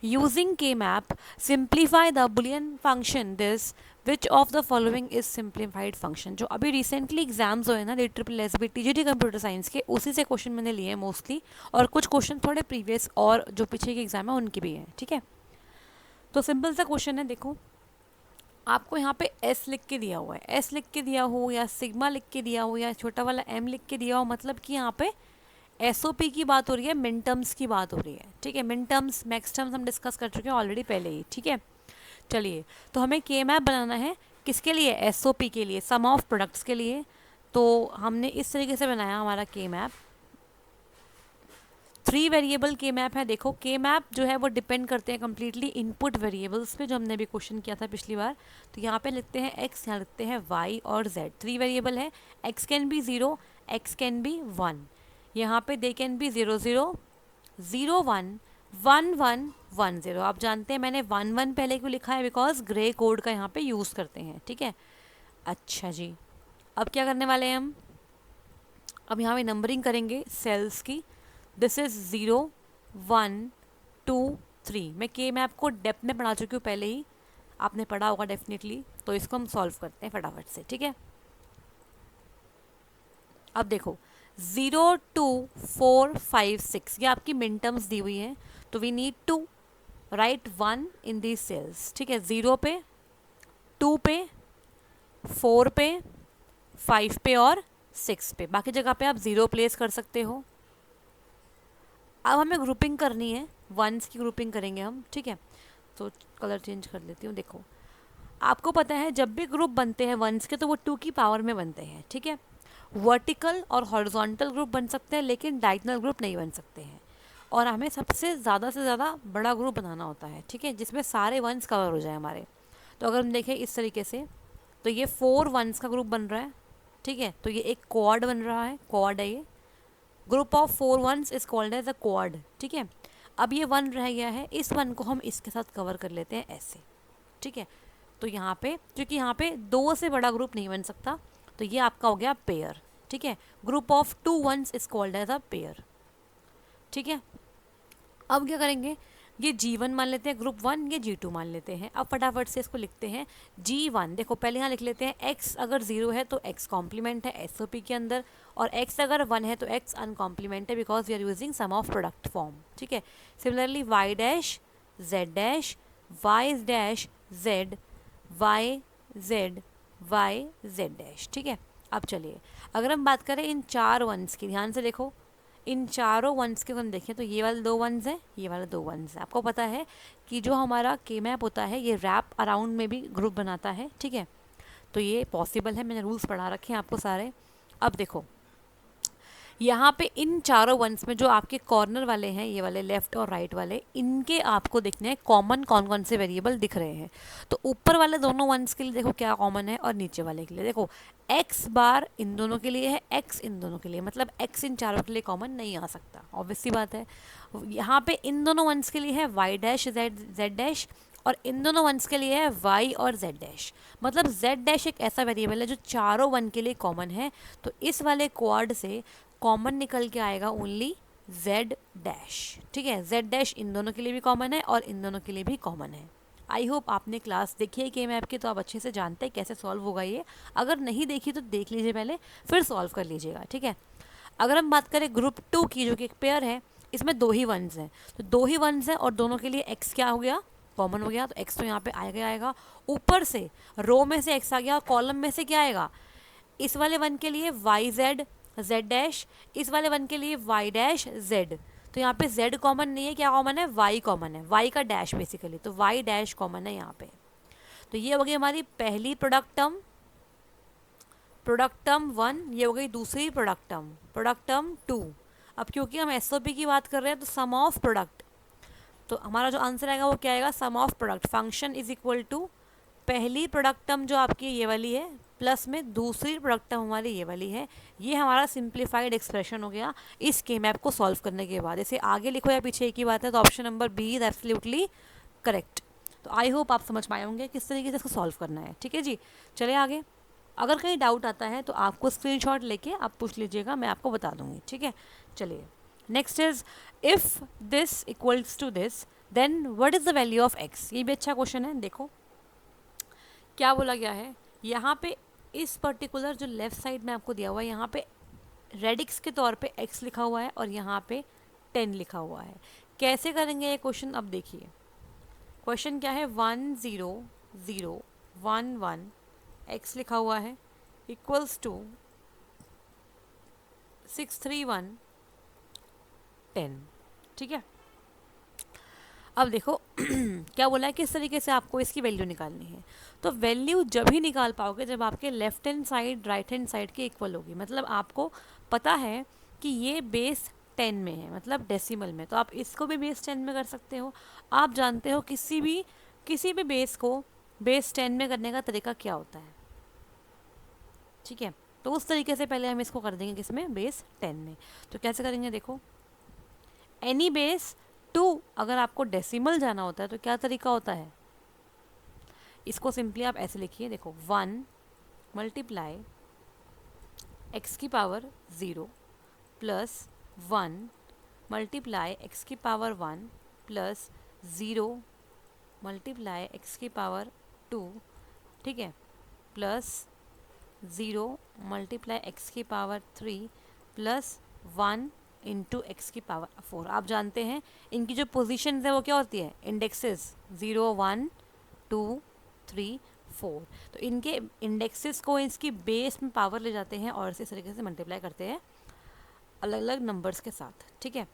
यूजिंग के map simplify the Boolean function this which of the following is simplified function. जो अभी रिसेंटली एग्जाम्स हुए ना DSSB TGT कंप्यूटर साइंस के, उसी से क्वेश्चन मैंने लिए हैं मोस्टली, और कुछ क्वेश्चन थोड़े प्रीवियस और जो पीछे के एग्जाम है उनके भी हैं। ठीक है, तो सिंपल सा क्वेश्चन है, देखो आपको यहाँ पे एस लिख के दिया हुआ है, एस लिख के दिया हो या सिग्मा लिख के दिया हो या छोटा वाला एम लिख के दिया हो, मतलब कि यहाँ पे एसओपी की बात हो रही है, मिन टर्म्स की बात हो रही है, ठीक है। मिन टर्म्स मैक्स टर्म्स हम डिस्कस कर चुके हैं ऑलरेडी पहले ही, ठीक है। चलिए, तो हमें के मैप बनाना है किसके लिए, एसओपी के लिए, सम ऑफ प्रोडक्ट्स के लिए। तो हमने इस तरीके से बनाया हमारा के मैप। 3 वेरिएबल के मैप है। देखो के मैप जो है वो डिपेंड करते हैं कम्प्लीटली इनपुट वेरिएबल्स पे, जो हमने भी क्वेश्चन किया था पिछली बार। तो यहाँ पे लिखते हैं x, यहाँ लिखते हैं y और z। 3 वेरिएबल है, x can be 0, x can be 1। यहाँ पे दे कैन बी 0 0 0 1 1 1 1 0। आप जानते हैं मैंने 1 1 पहले क्यों लिखा है, बिकॉज ग्रे कोड का यहाँ पे यूज़ करते हैं, ठीक है। अच्छा जी, अब क्या करने वाले हैं हम, अब यहाँ पे नंबरिंग करेंगे सेल्स की। This is 0 1 2 3। मैं के मैप को डेप्थ में पढ़ा चुकी हूँ पहले ही, आपने पढ़ा होगा डेफिनेटली। तो इसको हम सॉल्व करते हैं फटाफट से, ठीक है। अब देखो 0 2 4 5 6 ये आपकी मिन टर्म्स दी हुई हैं। तो we need to write 1 in these cells, ठीक है। 0 पे, 2 पे, 4 पे, 5 पे और 6 पे। बाकी जगह पे आप 0 प्लेस कर सकते हो। अब हमें ग्रुपिंग करनी है, वंस की ग्रुपिंग करेंगे हम, ठीक है। तो कलर चेंज कर लेती हूँ। देखो आपको पता है जब भी ग्रुप बनते हैं वंस के तो वो 2 की पावर में बनते हैं, ठीक है। वर्टिकल और हॉरिजॉन्टल ग्रुप बन सकते हैं लेकिन डायगोनल ग्रुप नहीं बन सकते हैं। और हमें सबसे ज़्यादा बड़ा ग्रुप बनाना होता है, ठीक है, जिसमें सारे वंस कवर हो जाए हमारे। तो अगर हम देखें इस तरीके से, तो ये 4 वंस का ग्रुप बन रहा है, ठीक है। तो ये एक क्वाड बन रहा है, क्वाड है ये। Group of 4 ones is called as a quad, ठीक है। अब ये 1 रह गया है, इस 1 को हम इसके साथ कवर कर लेते हैं ऐसे, ठीक है। तो यहाँ पे क्योंकि यहाँ पे 2 से बड़ा ग्रुप नहीं बन सकता, तो ये आपका हो गया पेयर, ठीक है। Group of 2 ones is called as a pair, ठीक है। अब क्या करेंगे, ये G1 मान लेते हैं ग्रुप 1, ये G2 मान लेते हैं। अब फटाफट से इसको लिखते हैं G1। देखो पहले यहाँ लिख लेते हैं x अगर 0 है तो x कॉम्प्लीमेंट है एसओपी के अंदर, और x अगर 1 है तो x अनकॉम्प्लीमेंट है because we are using sum of product form, ठीक है। Similarly y dash z dash y dash z y z y z dash, ठीक है। अब चलिए अगर हम बात करें इन 4 वंस की, ध्यान से देखो इन चारों वंस के हम देखें तो ये वाले 2 वंस हैं, ये वाले 2 वंस हैं। आपको पता है कि जो हमारा के मैप होता है ये रैप अराउंड में भी ग्रुप बनाता है, ठीक है। तो ये पॉसिबल है, मैंने रूल्स पढ़ा रखे हैं आपको सारे। अब देखो यहाँ पे इन चारों वंस में जो आपके कॉर्नर वाले हैं, ये वाले लेफ्ट और राइट वाले, इनके आपको देखने हैं कॉमन कौन कौन से वेरिएबल दिख रहे हैं। तो ऊपर वाले दोनों वंस के लिए देखो क्या कॉमन है, और नीचे वाले के लिए देखो x बार इन दोनों के लिए है, x इन दोनों के लिए, मतलब x इन चारों के लिए कॉमन नहीं आ सकता, ऑब्वियस सी बात है। यहाँ पे इन दोनों वंस के लिए है y डैश z डैश, और इन दोनों वंस के लिए है y और z डैश। मतलब z डैश एक ऐसा वेरिएबल है जो चारों वन के लिए कॉमन है। तो इस वाले क्वाड से कॉमन निकल के आएगा ओनली z डैश, ठीक है। z डैश इन दोनों के लिए भी कॉमन है और इन दोनों के लिए भी कॉमन है। आई होप आपने क्लास देखी है के मैप की, तो आप अच्छे से जानते हैं कैसे सॉल्व होगा ये। अगर नहीं देखी तो देख लीजिए पहले, फिर सॉल्व कर लीजिएगा, ठीक है। अगर हम बात करें ग्रुप 2 की, जो कि एक पेयर है, इसमें 2 ही वंस हैं। तो 2 ही वंस हैं और दोनों के लिए x क्या हो गया, कॉमन हो गया। तो x तो यहाँ पे आएगा, ऊपर से रो में से x आ गया, कॉलम में से क्या आएगा, इस वाले वन के लिए y z डैश, इस वाले वन के लिए y डैश z। तो यहाँ पे z कॉमन नहीं है, क्या कॉमन है, y कॉमन है, y का डैश बेसिकली, तो y डैश कॉमन है यहाँ पे। तो ये हो गई हमारी पहली प्रोडक्ट टर्म 1, ये हो गई दूसरी प्रोडक्ट टर्म 2। अब क्योंकि हम एसओपी की बात कर रहे हैं तो सम ऑफ प्रोडक्ट, तो हमारा जो आंसर आएगा वो क्या आएगा, sum of product function is equal to पहली प्रोडक्ट टर्म जो आपकी ये वाली है प्लस में दूसरी प्रोडक्ट टर्म हमारी ये वाली है। ये हमारा सिंप्लीफाइड एक्सप्रेशन हो गया इस के मैप को सॉल्व करने के बाद। इसे आगे लिखो या पीछे एक ही बात है, तो option number B is absolutely correct. तो आई होप आप समझ पाए होंगे किस तरीके से इसको सॉल्व करना है, ठीक है जी। चले आगे, अगर कहीं डाउट आता है तो आपको स्क्रीनशॉट लेके आप पूछ लीजिएगा, मैं आपको बता दूंगी, ठीक है। चलिए next is if this equals to this then what is the value of x। ये भी अच्छा क्वेश्चन है। देखो क्या बोला गया है यहाँ पे, इस पर्टिकुलर जो लेफ्ट साइड में आपको दिया हुआ है यहाँ पे रेडिक्स के तौर पे x लिखा हुआ है और यहाँ पे 10 लिखा हुआ है। कैसे करेंगे ये क्वेश्चन, अब देखिए क्वेश्चन क्या है, 1 0 0 1 x लिखा हुआ है इक्वल्स टू 631 10। ठीक है, अब देखो क्या बोला है, किस तरीके से आपको इसकी वैल्यू निकालनी है। तो वैल्यू जब ही निकाल पाओगे जब आपके left hand side right hand side के इक्वल होगी। मतलब आपको पता है कि ये बेस 10 में है, मतलब डेसिमल में, तो आप इसको भी बेस 10 में कर सकते हो। आप जानते हो किसी भी बेस को बेस 10 में करने का तरीका क्या होता है। ठीक है, तो उस तरीके से पहले हम इसको कर देंगे किसमें, बेस 10 में। तो कैसे करेंगे, देखो एनी बेस 2, अगर आपको डेसिमल जाना होता है तो क्या तरीका होता है, इसको सिंपली आप ऐसे लिखिए, देखो 1 मल्टीप्लाई एक्स की पावर 0 प्लस 1 मल्टीप्लाई एक्स की पावर 1 प्लस 0 मल्टीप्लाई एक्स की पावर 2, ठीक है, प्लस 0 मल्टीप्लाई एक्स की पावर 3 प्लस 1 इंटू एक्स की पावर 4। आप जानते हैं इनकी जो पोजीशन है वो क्या होती है, इंडेक्सेस 0 1 2 3 4। तो इनके इंडेक्सेस को इसकी बेस में पावर ले जाते हैं और इस तरीके से मल्टीप्लाई करते हैं अलग अलग नंबर्स के साथ। ठीक है,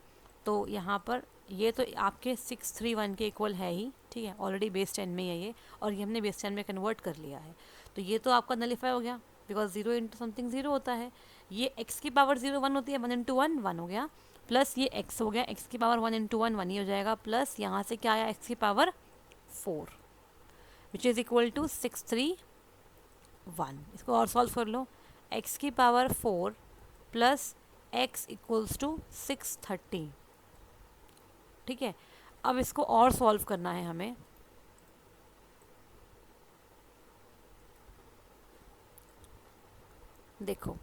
तो यहाँ पर ये तो आपके 631 के इक्वल है ही। ठीक है, ऑलरेडी बेस 10 में है ये, और ये हमने बेस 10 में कन्वर्ट कर लिया है। तो ये तो आपका नलीफाई हो गया, बिकॉज 0 इंटू समथिंग 0 होता है। ये x की पावर 0 1 होती है, 1 इंटू 1 1 हो गया, प्लस ये x हो गया, x की पावर 1 इंटू 1 1 ही हो जाएगा, प्लस यहाँ से क्या आया, x की power 4 which is equal to 631। इसको और सॉल्व कर लो, x की power 4 plus x equals to 630। ठीक है, अब इसको और सॉल्व करना है हमें। देखो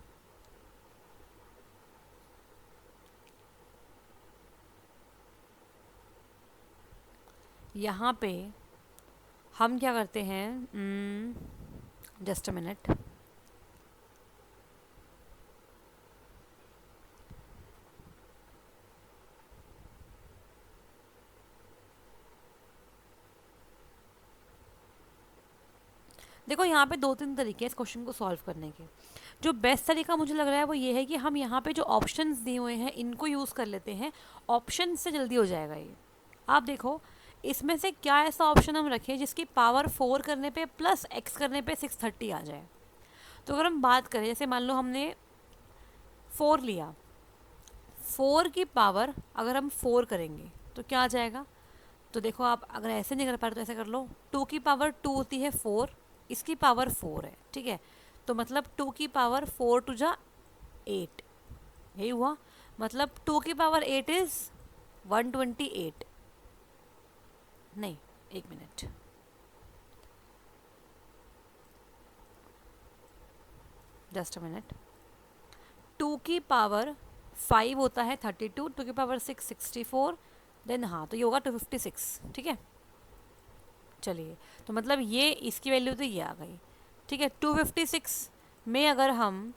यहाँ पे हम क्या करते हैं, जस्ट अ मिनट, देखो यहाँ पे 2-3 तरीके हैं इस क्वेश्चन को सॉल्व करने के। जो बेस्ट तरीका मुझे लग रहा है वो ये है कि हम यहाँ पे जो ऑप्शंस दिए हुए हैं इनको यूज़ कर लेते हैं, ऑप्शन से जल्दी हो जाएगा ये। आप देखो इसमें से क्या ऐसा ऑप्शन हम रखें जिसकी पावर 4 करने पे प्लस x करने पे 630 आ जाए। तो अगर हम बात करें, जैसे मान लो हमने 4 लिया, 4 की पावर अगर हम 4 करेंगे तो क्या आ जाएगा। तो देखो आप अगर ऐसे नहीं कर पा रहे तो ऐसे कर लो, 2 की पावर 2 होती है 4, इसकी पावर 4 है। ठीक है, तो मतलब 2 की पावर 4 टू जा 8, यही हुआ। मतलब 2 की पावर 8 इज 128। नहीं, एक मिनट, जस्ट अ मिनट। 2 की पावर 5 होता है 32, 2 की पावर 6 64, देन हाँ तो ये होगा 256। ठीक है, चलिए, तो मतलब ये इसकी वैल्यू तो ये आ गई। ठीक है, 256 में अगर हम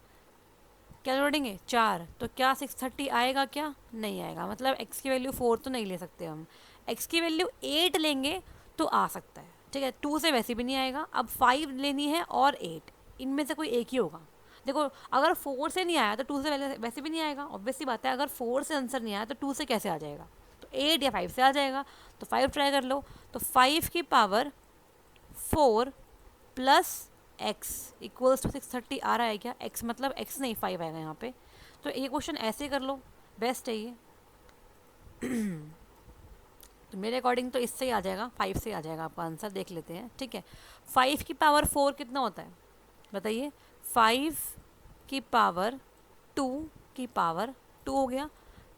क्या जोड़ेंगे 4, तो क्या 630 आएगा, क्या नहीं आएगा। मतलब x की वैल्यू 4 तो नहीं ले सकते हम, x की वैल्यू 8 लेंगे तो आ सकता है। ठीक है, 2 से वैसे भी नहीं आएगा, अब 5 लेनी है और 8, इनमें से कोई एक ही होगा। देखो अगर 4 से नहीं आया तो 2 से वैसे भी नहीं आएगा, ऑब्वियसली बात है। अगर 4 से आंसर नहीं आया तो 2 से कैसे आ जाएगा, तो 8 या 5 से आ जाएगा। तो 5 ट्राई कर लो, तो 5 की power 4 plus x equals to 630 आ रहा है क्या, x मतलब x नहीं 5 आएगा यहाँ पे। तो ये क्वेश्चन ऐसे कर लो, बेस्ट है ये। तो मेरे अकॉर्डिंग तो इससे ही आ जाएगा, 5 से आ जाएगा आपका आंसर, देख लेते हैं। ठीक है, 5 की पावर 4 कितना होता है बताइए, 5 की पावर 2 की पावर 2 हो गया,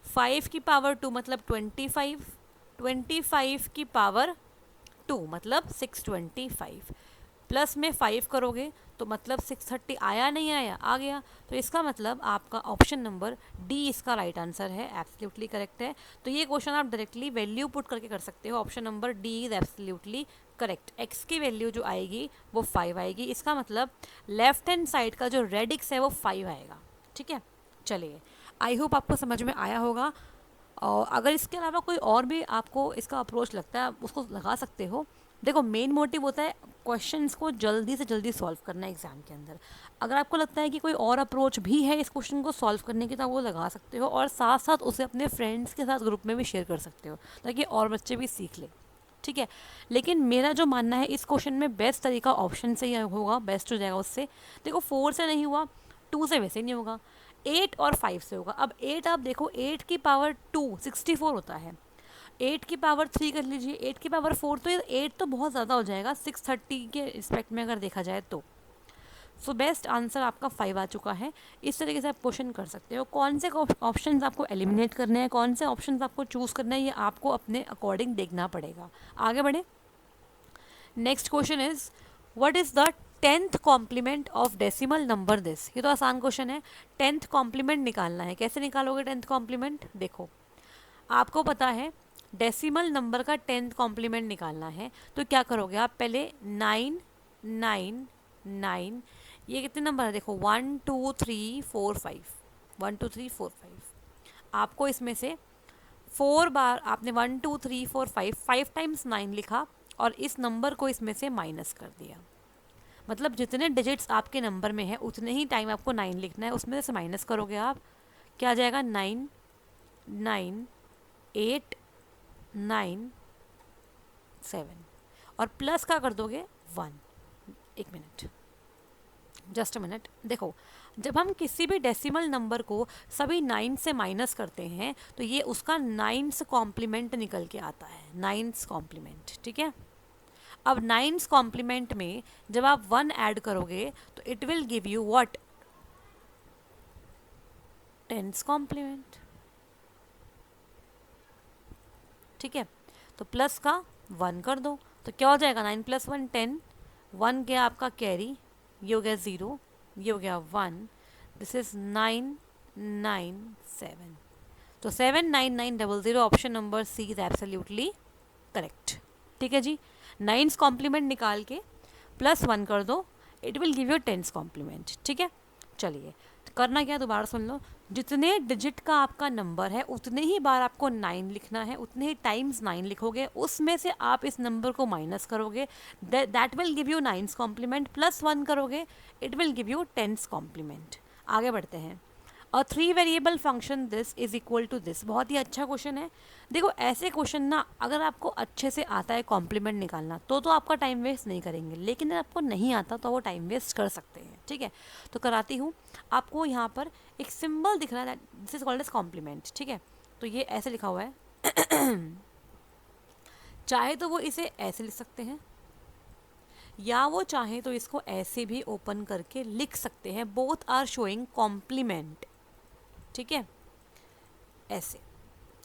5 की पावर 2 मतलब 25, 25 की पावर 2 मतलब 625, प्लस में 5 करोगे तो मतलब 630 आया नहीं आया, आ गया। तो इसका मतलब आपका ऑप्शन नंबर डी इसका राइट आंसर है, एब्सोल्युटली करेक्ट है। तो ये क्वेश्चन आप डायरेक्टली वैल्यू पुट करके कर सकते हो, option number D is absolutely correct. X की वैल्यू जो आएगी वो 5 आएगी, इसका मतलब लेफ्ट हैंड साइड का जो रेड एक्स है वो 5 आएगा। ठीक है, चलिए, आई होप आपको समझ में आया होगा। और अगर इसके अलावा कोई और भी आपको इसका अप्रोच लगता है आप उसको लगा सकते हो। देखो मेन मोटिव होता है क्वेश्चंस को जल्दी से जल्दी सॉल्व करना है एग्जाम के अंदर। अगर आपको लगता है कि कोई और अप्रोच भी है इस क्वेश्चन को सॉल्व करने की तो आप वो लगा सकते हो, और साथ साथ उसे अपने फ्रेंड्स के साथ ग्रुप में भी शेयर कर सकते हो ताकि और बच्चे भी सीख लें, ठीक है। लेकिन मेरा जो मानना है इस क्वेश्चन में बेस्ट तरीका ऑप्शन से ही होगा, बेस्ट हो जाएगा उससे। देखो 4 से नहीं हुआ, 2 से वैसे नहीं होगा, 8 और 5 से होगा। अब 8 आप देखो, 8 की पावर 2 64 होता है, 8 की पावर 3 कर लीजिए, 8 की पावर 4, तो ये 8 तो बहुत ज़्यादा हो जाएगा 630 के रिस्पेक्ट में अगर देखा जाए तो। सो बेस्ट आंसर आपका 5 आ चुका है। इस तरीके से आप क्वेश्चन कर सकते हो। कौन से ऑप्शंस आपको एलिमिनेट करने हैं, कौन से ऑप्शंस आपको चूज़ करना है, ये आपको अपने अकॉर्डिंग देखना पड़ेगा। आगे बढ़े। Next question is what is the 10th complement of decimal number this. ये तो आसान क्वेश्चन है। 10th कॉम्प्लीमेंट निकालना है। कैसे निकालोगे 10th कॉम्प्लीमेंट? देखो, आपको पता है डेसिमल नंबर का 10th कॉम्प्लीमेंट निकालना है, तो क्या करोगे आप? पहले 9 9 9, ये कितने नंबर है देखो, 1 2 3 4 5, 1 2 3 4 5। आपको इसमें से 4 बार आपने 1 2 3 4 5 टाइम्स 9 लिखा और इस नंबर को इसमें से माइनस कर दिया। मतलब जितने डिजिट्स आपके नंबर में है उतने ही टाइम आपको 9 लिखना है, उसमें से माइनस करोगे आप, क्या आ जाएगा? 9 9 8 9 7, और प्लस का कर दोगे 1। एक मिनट, जस्ट अ मिनट। देखो, जब हम किसी भी डेसिमल नंबर को सभी 9 से माइनस करते हैं तो ये उसका 9th कॉम्प्लीमेंट निकल के आता है, 9th कॉम्प्लीमेंट, ठीक है। अब 9th कॉम्प्लीमेंट में जब आप 1 ऐड करोगे तो it will give you what? 10th complement, ठीक है। तो प्लस का 1 कर दो तो क्या हो जाएगा? 9 + 1 10, 1 गया आपका कैरी, ये हो गया 0, ये हो गया 1, दिस इज 9 9 7। तो 79900 option number C is absolutely correct, ठीक है जी। 9th कॉम्प्लीमेंट निकाल के +1 कर दो, it will give you 10th complement, ठीक है। चलिए, तो करना क्या, दोबारा सुन लो। जितने डिजिट का आपका नंबर है उतने ही बार आपको 9 लिखना है, उतने ही टाइम्स 9 लिखोगे, उसमें से आप इस नंबर को माइनस करोगे, that will give you 9th complement, +1 करोगे, it will give you 10th complement. आगे बढ़ते हैं। और 3 variable function this is equal to this, बहुत ही अच्छा क्वेश्चन है। देखो, ऐसे क्वेश्चन ना अगर आपको अच्छे से आता है कॉम्प्लीमेंट निकालना तो आपका टाइम वेस्ट नहीं करेंगे, लेकिन अगर आपको नहीं आता तो वो टाइम वेस्ट कर सकते हैं, ठीक है। तो कराती हूँ। आपको यहाँ पर एक सिंबल दिख रहा है, this is called as complement, ठीक है। तो ये ऐसे लिखा हुआ है चाहे तो वो इसे ऐसे लिख सकते हैं या वो चाहे तो इसको ऐसे भी ओपन करके लिख सकते हैं। बोथ आर शोइंग कॉम्प्लीमेंट, ठीक है, ऐसे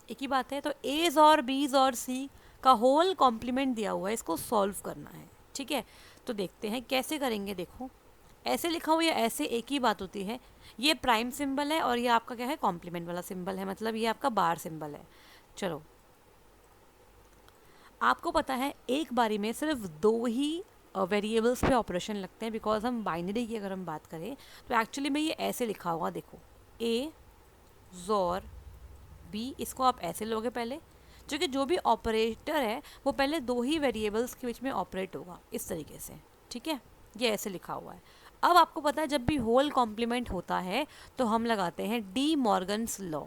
एक ही बात है। तो एज और बीज और सी का होल कॉम्प्लीमेंट दिया हुआ है, इसको सॉल्व करना है, ठीक है। तो देखते हैं कैसे करेंगे। देखो, ऐसे लिखा हुआ या ऐसे एक ही बात होती है। ये प्राइम सिंबल है और ये आपका क्या है? कॉम्प्लीमेंट वाला सिंबल है, मतलब ये आपका बार सिंबल है। चलो, आपको पता है एक बारी में सिर्फ 2 ही वेरिएबल्स पे ऑपरेशन लगते हैं, बिकॉज हम बाइनरी की अगर हम बात करें तो एक्चुअली में ये ऐसे लिखा हुआ, देखो, ए जोर बी, इसको आप ऐसे लोगे पहले, क्योंकि जो भी ऑपरेटर है वो पहले 2 ही वेरिएबल्स के बीच में ऑपरेट होगा, इस तरीके से, ठीक है। ये ऐसे लिखा हुआ है। अब आपको पता है जब भी होल कॉम्प्लीमेंट होता है तो हम लगाते हैं D Morgan's law.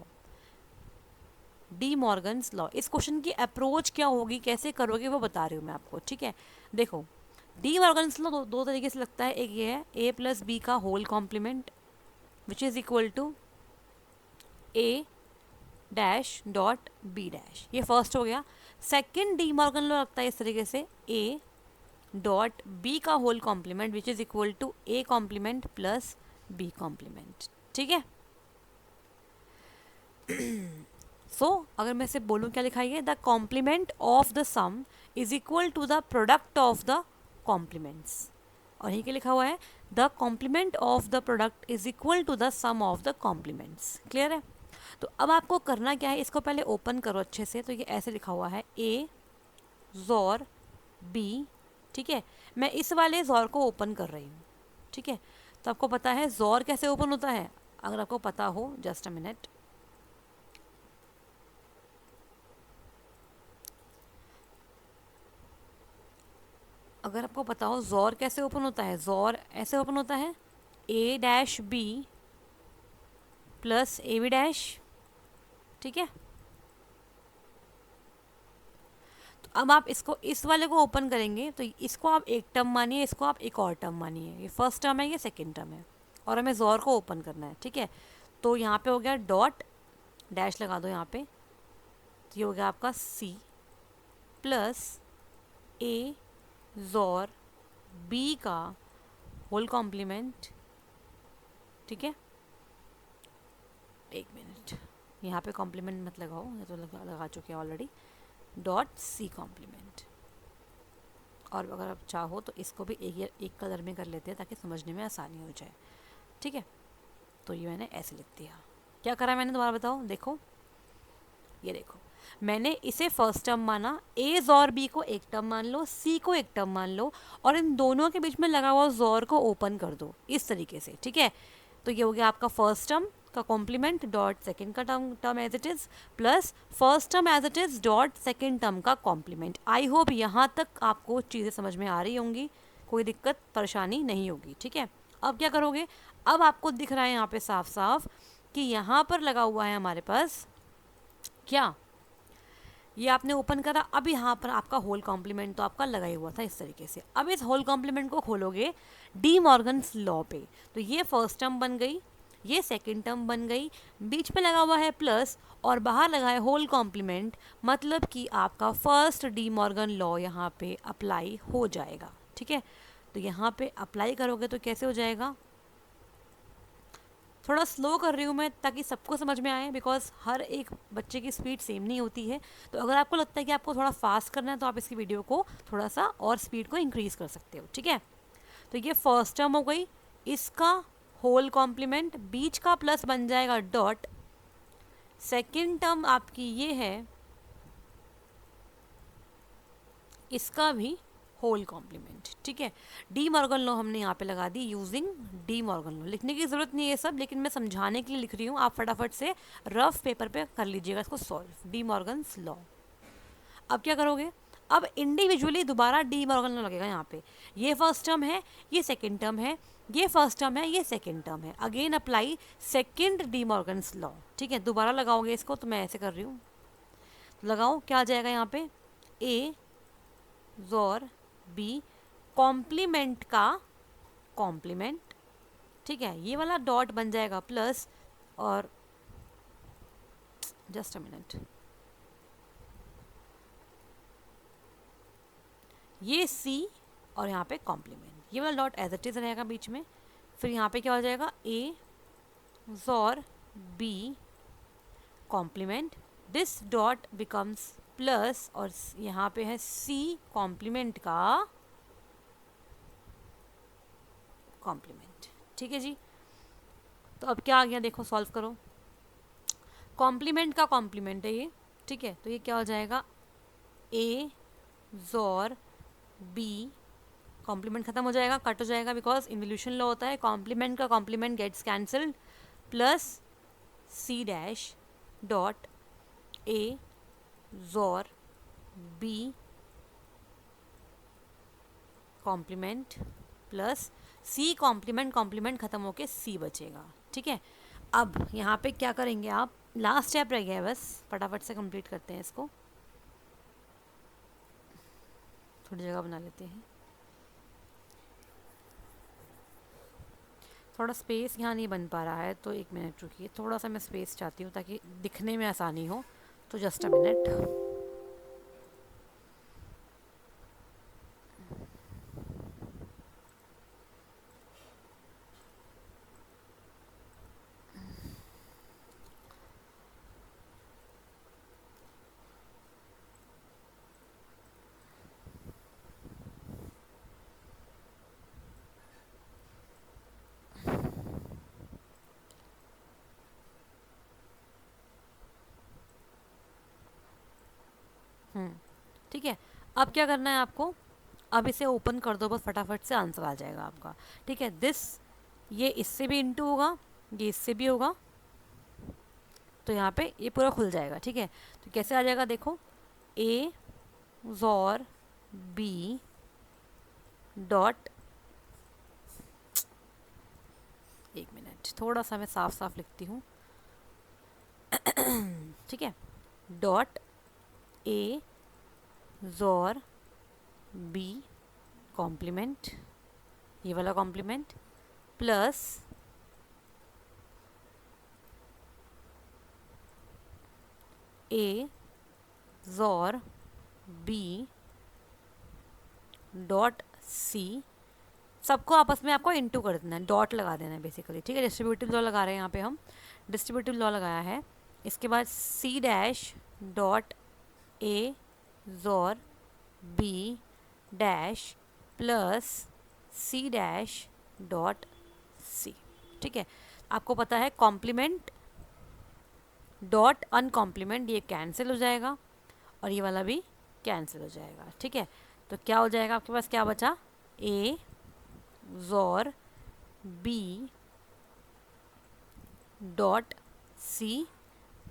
D Morgan's law, इस क्वेश्चन की अप्रोच क्या होगी, कैसे करोगे, वो बता रही हूँ मैं आपको, ठीक है। देखो, डी मॉर्गन्स लॉ दो तरीके से लगता है। एक ये है ए + बी का whole complement which is equal to A dash dot B dash, ये फर्स्ट हो गया। सेकंड डी मॉर्गन लॉ लगता है इस तरीके से, ए डॉट बी का whole complement which is equal to A complement plus B complement, ठीक है। सो अगर मैं इसे बोलूँ, क्या लिखा है? The complement of the sum is equal to the product of the complements, और यही क्या लिखा हुआ है? The complement of the product is equal to the sum of the complements. Clear है? तो अब आपको करना क्या है, इसको पहले ओपन करो अच्छे से। तो ये ऐसे लिखा हुआ है ए जोर बी, ठीक है। मैं इस वाले जोर को ओपन कर रही हूँ, ठीक है। तो आपको पता है जोर कैसे ओपन होता है, अगर आपको पता हो, जस्ट अ मिनट। अगर आपको पता हो जॉर कैसे ओपन होता है, जॉर ऐसे ओपन होता है, A dash B plus A B dash, ठीक है। तो अब आप इसको इस वाले को ओपन करेंगे तो इसको आप एक टर्म मानिए, इसको आप एक और टर्म मानिए, ये फर्स्ट टर्म है, ये सेकेंड टर्म है, और हमें जॉर को ओपन करना है, ठीक है। तो यहाँ पे हो गया डॉट, डैश लगा दो यहाँ पे, तो ये हो गया आपका सी प्लस ए जॉर बी का होल कॉम्प्लीमेंट, ठीक है। एक मिनट, यहाँ पे कॉम्प्लीमेंट मत लगाओ, ये तो लगा चुके हैं ऑलरेडी, डॉट सी कॉम्प्लीमेंट। और अगर आप चाहो तो इसको भी एक कलर में कर लेते हैं ताकि समझने में आसानी हो जाए, ठीक है। तो ये मैंने ऐसे लिख दिया। क्या करा मैंने, दोबारा बताओ, देखो ये देखो, मैंने इसे फर्स्ट टर्म माना, ए जॉर बी को एक टर्म मान लो, सी को एक टर्म मान लो, और इन दोनों के बीच में लगा हुआ जॉर को ओपन कर दो इस तरीके से, ठीक है। तो ये हो गया आपका फर्स्ट टर्म का कॉम्प्लीमेंट डॉट सेकेंड का term as it is plus first term as it is dot second term का कॉम्प्लीमेंट। आई होप यहाँ तक आपको चीज़ें समझ में आ रही होंगी, कोई दिक्कत परेशानी नहीं होगी, ठीक है। अब क्या करोगे, अब आपको दिख रहा है यहाँ पे साफ साफ कि यहाँ पर लगा हुआ है हमारे पास क्या, ये आपने ओपन करा, अब यहाँ पर आपका होल कॉम्प्लीमेंट तो आपका लगा ही हुआ था इस तरीके से। अब इस होल कॉम्प्लीमेंट को खोलोगे डी मॉर्गन्स लॉ पे, तो ये फर्स्ट टर्म बन गई, ये सेकंड टर्म बन गई, बीच में लगा हुआ है प्लस और बाहर लगा है होल कॉम्प्लीमेंट, मतलब कि आपका फर्स्ट डी मॉर्गन लॉ यहाँ पे अप्लाई हो जाएगा, ठीक है। तो यहाँ पे अप्लाई करोगे तो कैसे हो जाएगा, थोड़ा स्लो कर रही हूँ मैं ताकि सबको समझ में आए, बिकॉज हर एक बच्चे की स्पीड सेम नहीं होती है। तो अगर आपको लगता है कि आपको थोड़ा फास्ट करना है तो आप इसकी वीडियो को थोड़ा सा और स्पीड को इंक्रीज़ कर सकते हो, ठीक है। तो ये फर्स्ट टर्म हो गई, इसका होल कॉम्प्लीमेंट, बीच का प्लस बन जाएगा डॉट, सेकेंड टर्म आपकी ये है, इसका भी होल कॉम्प्लीमेंट, ठीक है। डी मॉर्गन लॉ हमने यहाँ पे लगा दी यूजिंग डी मॉर्गन लॉ, लिखने की ज़रूरत नहीं है ये सब, लेकिन मैं समझाने के लिए लिख रही हूँ, आप फटाफट से रफ पेपर पे कर लीजिएगा इसको सॉल्व, डी मॉर्गन्स लॉ। अब क्या करोगे, अब इंडिविजुअली दोबारा डी मॉर्गन लॉ लगेगा यहाँ पे, ये फर्स्ट टर्म है, ये सेकेंड टर्म है, ये फर्स्ट टर्म है, ये सेकेंड टर्म है, again apply second D Morgan's law, ठीक है। दोबारा लगाओगे इसको, तो मैं ऐसे कर रही हूँ, लगाओ, क्या आ जाएगा यहाँ पे, ए जॉर बी कॉम्प्लीमेंट का कॉम्प्लीमेंट, ठीक है, ये वाला डॉट बन जाएगा प्लस, और जस्ट अ मिनट, ये सी और यहाँ पे कॉम्प्लीमेंट, ये वाला डॉट एज इट इज रहेगा बीच में, फिर यहाँ पे क्या हो जाएगा, A XOR B complement, this dot becomes plus, और यहाँ पे है सी कॉम्प्लीमेंट का कॉम्प्लीमेंट, ठीक है जी। तो अब क्या आ गया, देखो सॉल्व करो, कॉम्प्लीमेंट का कॉम्प्लीमेंट है ये, ठीक है। तो ये क्या हो जाएगा, ए जॉर बी, कॉम्प्लीमेंट खत्म हो जाएगा, कट हो जाएगा, बिकॉज इन्वोल्यूशन लॉ होता है, कॉम्प्लीमेंट का complement gets cancelled, plus C dash dot A XOR B complement plus C complement, complement खत्म होके सी बचेगा, ठीक है। अब यहाँ पे क्या करेंगे आप, लास्ट स्टेप रह गया है बस, फटाफट से कंप्लीट करते हैं इसको, थोड़ी जगह बना लेते हैं, थोड़ा स्पेस यहाँ नहीं बन पा रहा है, तो एक मिनट रुकिए, थोड़ा सा मैं स्पेस चाहती हूँ ताकि दिखने में आसानी हो, तो जस्ट अ मिनट। ठीक है, अब क्या करना है आपको, अब इसे ओपन कर दो बस, फटाफट से आंसर आ जाएगा आपका, ठीक है। दिस, ये इससे भी इंटू होगा, ये इससे भी होगा, तो यहाँ पे ये पूरा खुल जाएगा, ठीक है। तो कैसे आ जाएगा देखो, ए जॉर बी डॉट, एक मिनट, थोड़ा सा मैं साफ साफ लिखती हूँ, ठीक है, dot A xor B complement, ये वाला कॉम्प्लीमेंट, प्लस ए जोर बी डॉट सी, सबको आपस में आपको इंटू कर देना है, डॉट लगा देना है बेसिकली, ठीक है। डिस्ट्रीब्यूटिव लॉ लगा रहे हैं यहाँ पे हम, डिस्ट्रीब्यूटिव लॉ लगाया है। इसके बाद सी dash dot A xor B dash plus C dash dot C, ठीक है। आपको पता है कॉम्प्लीमेंट डॉट अनकॉम्प्लीमेंट ये कैंसिल हो जाएगा और ये वाला भी कैंसिल हो जाएगा, ठीक है। तो क्या हो जाएगा आपके पास, क्या बचा, ए xor B dot C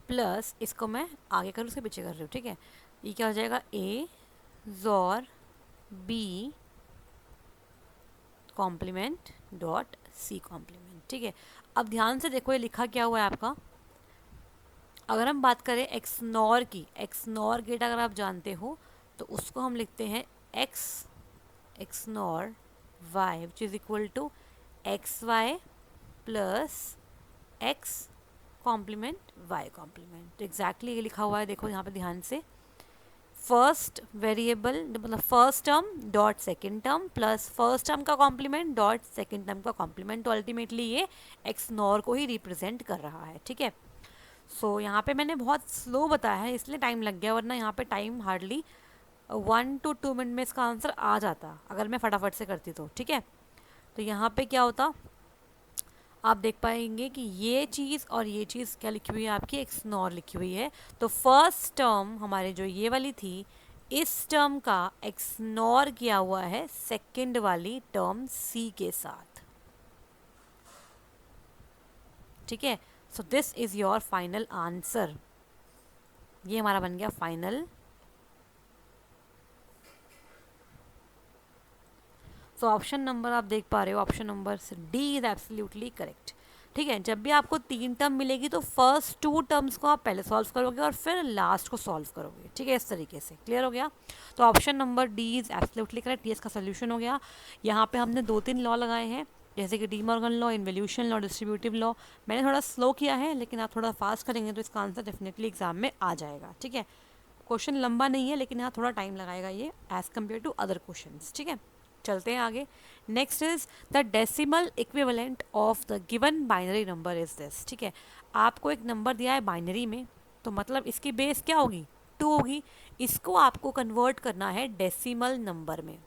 plus, इसको मैं आगे करूँ उसके पीछे कर रही हूँ, ठीक है। ये क्या हो जाएगा, A xor B complement dot C complement, ठीक है। अब ध्यान से देखो ये लिखा क्या हुआ है आपका। अगर हम बात करें एक्स नॉर की, एक्स नॉर गेट अगर आप जानते हो तो उसको हम लिखते हैं X nor Y which is equal to X Y plus X complement Y complement. तो एग्जैक्टली ये लिखा हुआ है, देखो यहाँ पे ध्यान से, फर्स्ट वेरिएबल मतलब first term dot second term plus first term का कॉम्प्लीमेंट डॉट सेकेंड टर्म का कॉम्प्लीमेंट, तो अल्टीमेटली ये एक्स नॉर को ही रिप्रेजेंट कर रहा है, ठीक है। सो यहाँ पे मैंने बहुत स्लो बताया है इसलिए टाइम लग गया, वरना यहाँ पे टाइम हार्डली 1 to 2 मिनट में इसका आंसर आ जाता अगर मैं फटाफट से करती तो, ठीक है। तो यहाँ पे क्या होता, आप देख पाएंगे कि ये चीज़ और ये चीज़ क्या लिखी हुई है आपकी, एक्स नॉर लिखी हुई है। तो फर्स्ट टर्म हमारे जो ये वाली थी, इस टर्म का एक्स नॉर किया हुआ है सेकेंड वाली टर्म सी के साथ, ठीक है। So this is your final answer, ये हमारा बन गया फाइनल। सो ऑप्शन नंबर आप देख पा रहे हो, option number D is absolutely correct, ठीक है। जब भी आपको 3 टर्म मिलेगी तो फर्स्ट 2 टर्म्स को आप पहले सॉल्व करोगे और फिर लास्ट को सॉल्व करोगे, ठीक है, इस तरीके से। क्लियर हो गया। तो option number D is absolutely correct, ये इसका सोल्यूशन हो गया। यहाँ पे हमने 2-3 लॉ लगाए हैं, जैसे कि De Morgan law, involution law, distributive law. मैंने थोड़ा स्लो किया है, लेकिन आप थोड़ा फास्ट करेंगे तो इसका आंसर डेफिनेटली एग्जाम में आ जाएगा, ठीक है। क्वेश्चन लंबा नहीं है, लेकिन यहाँ थोड़ा टाइम लगाएगा ये as compare to other question, ठीक है। चलते हैं आगे। Next is the decimal equivalent of the given binary number is this, ठीक है। आपको एक नंबर दिया है बाइनरी में, तो मतलब इसकी बेस क्या होगी, 2 होगी। इसको आपको कन्वर्ट करना है डेसिमल नंबर में।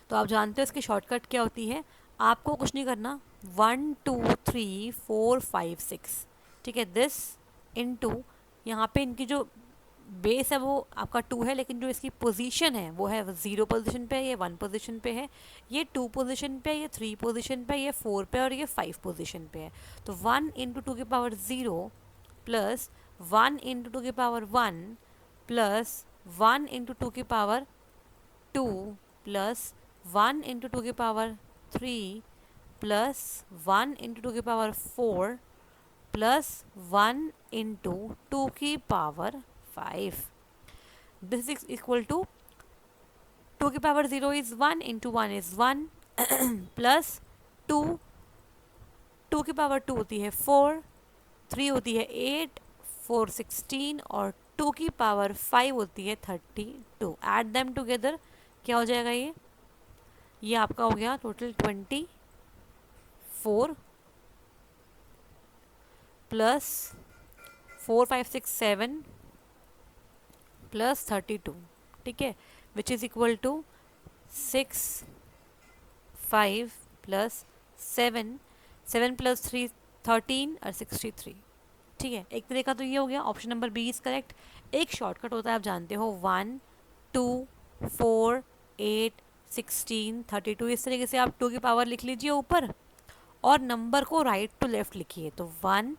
तो आप जानते हो इसकी शॉर्टकट क्या होती है, आपको कुछ नहीं करना, 1 2 3 4 5 6, ठीक है, दिस इनटू, यहाँ पे इनकी जो बेस है वो आपका 2 है, लेकिन जो इसकी पोजीशन है वो है 0 पोजीशन पे है, ये 1 पोजीशन पे है, ये 2 पोजीशन पे है, ये 3 पोजीशन पे है, ये 4 पे और ये 5 पोजीशन पे है। तो 1 इंटू 2 की पावर 0 प्लस 1 इंटू 2 की पावर 1 प्लस 1 इंटू 2 की पावर 2 प्लस 1 इंटू 2 की पावर 3 प्लस 1 इंटू 2 की पावर 4 प्लस 1 इंटू 2 की power 5. This is equal to 2 की power 0 is 1 into 1 is 1 plus 2, 2 की पावर 2 होती है 4, 3 होती है 8, 4 16 और 2 की पावर 5 होती है 32. Add them together, क्या हो जाएगा ये आपका हो गया टोटल 24 प्लस 4 5 6 7 प्लस 32, ठीक है, which is equal to 6 5 plus 7 7 plus 3 13 और 63, ठीक है। एक तरीका तो ये हो गया, option number B is correct. एक शॉर्टकट होता है, आप जानते हो, 1 2 4 8 16 32, इस तरीके से आप 2 की पावर लिख लीजिए ऊपर और नंबर को राइट टू लेफ्ट लिखिए, तो 1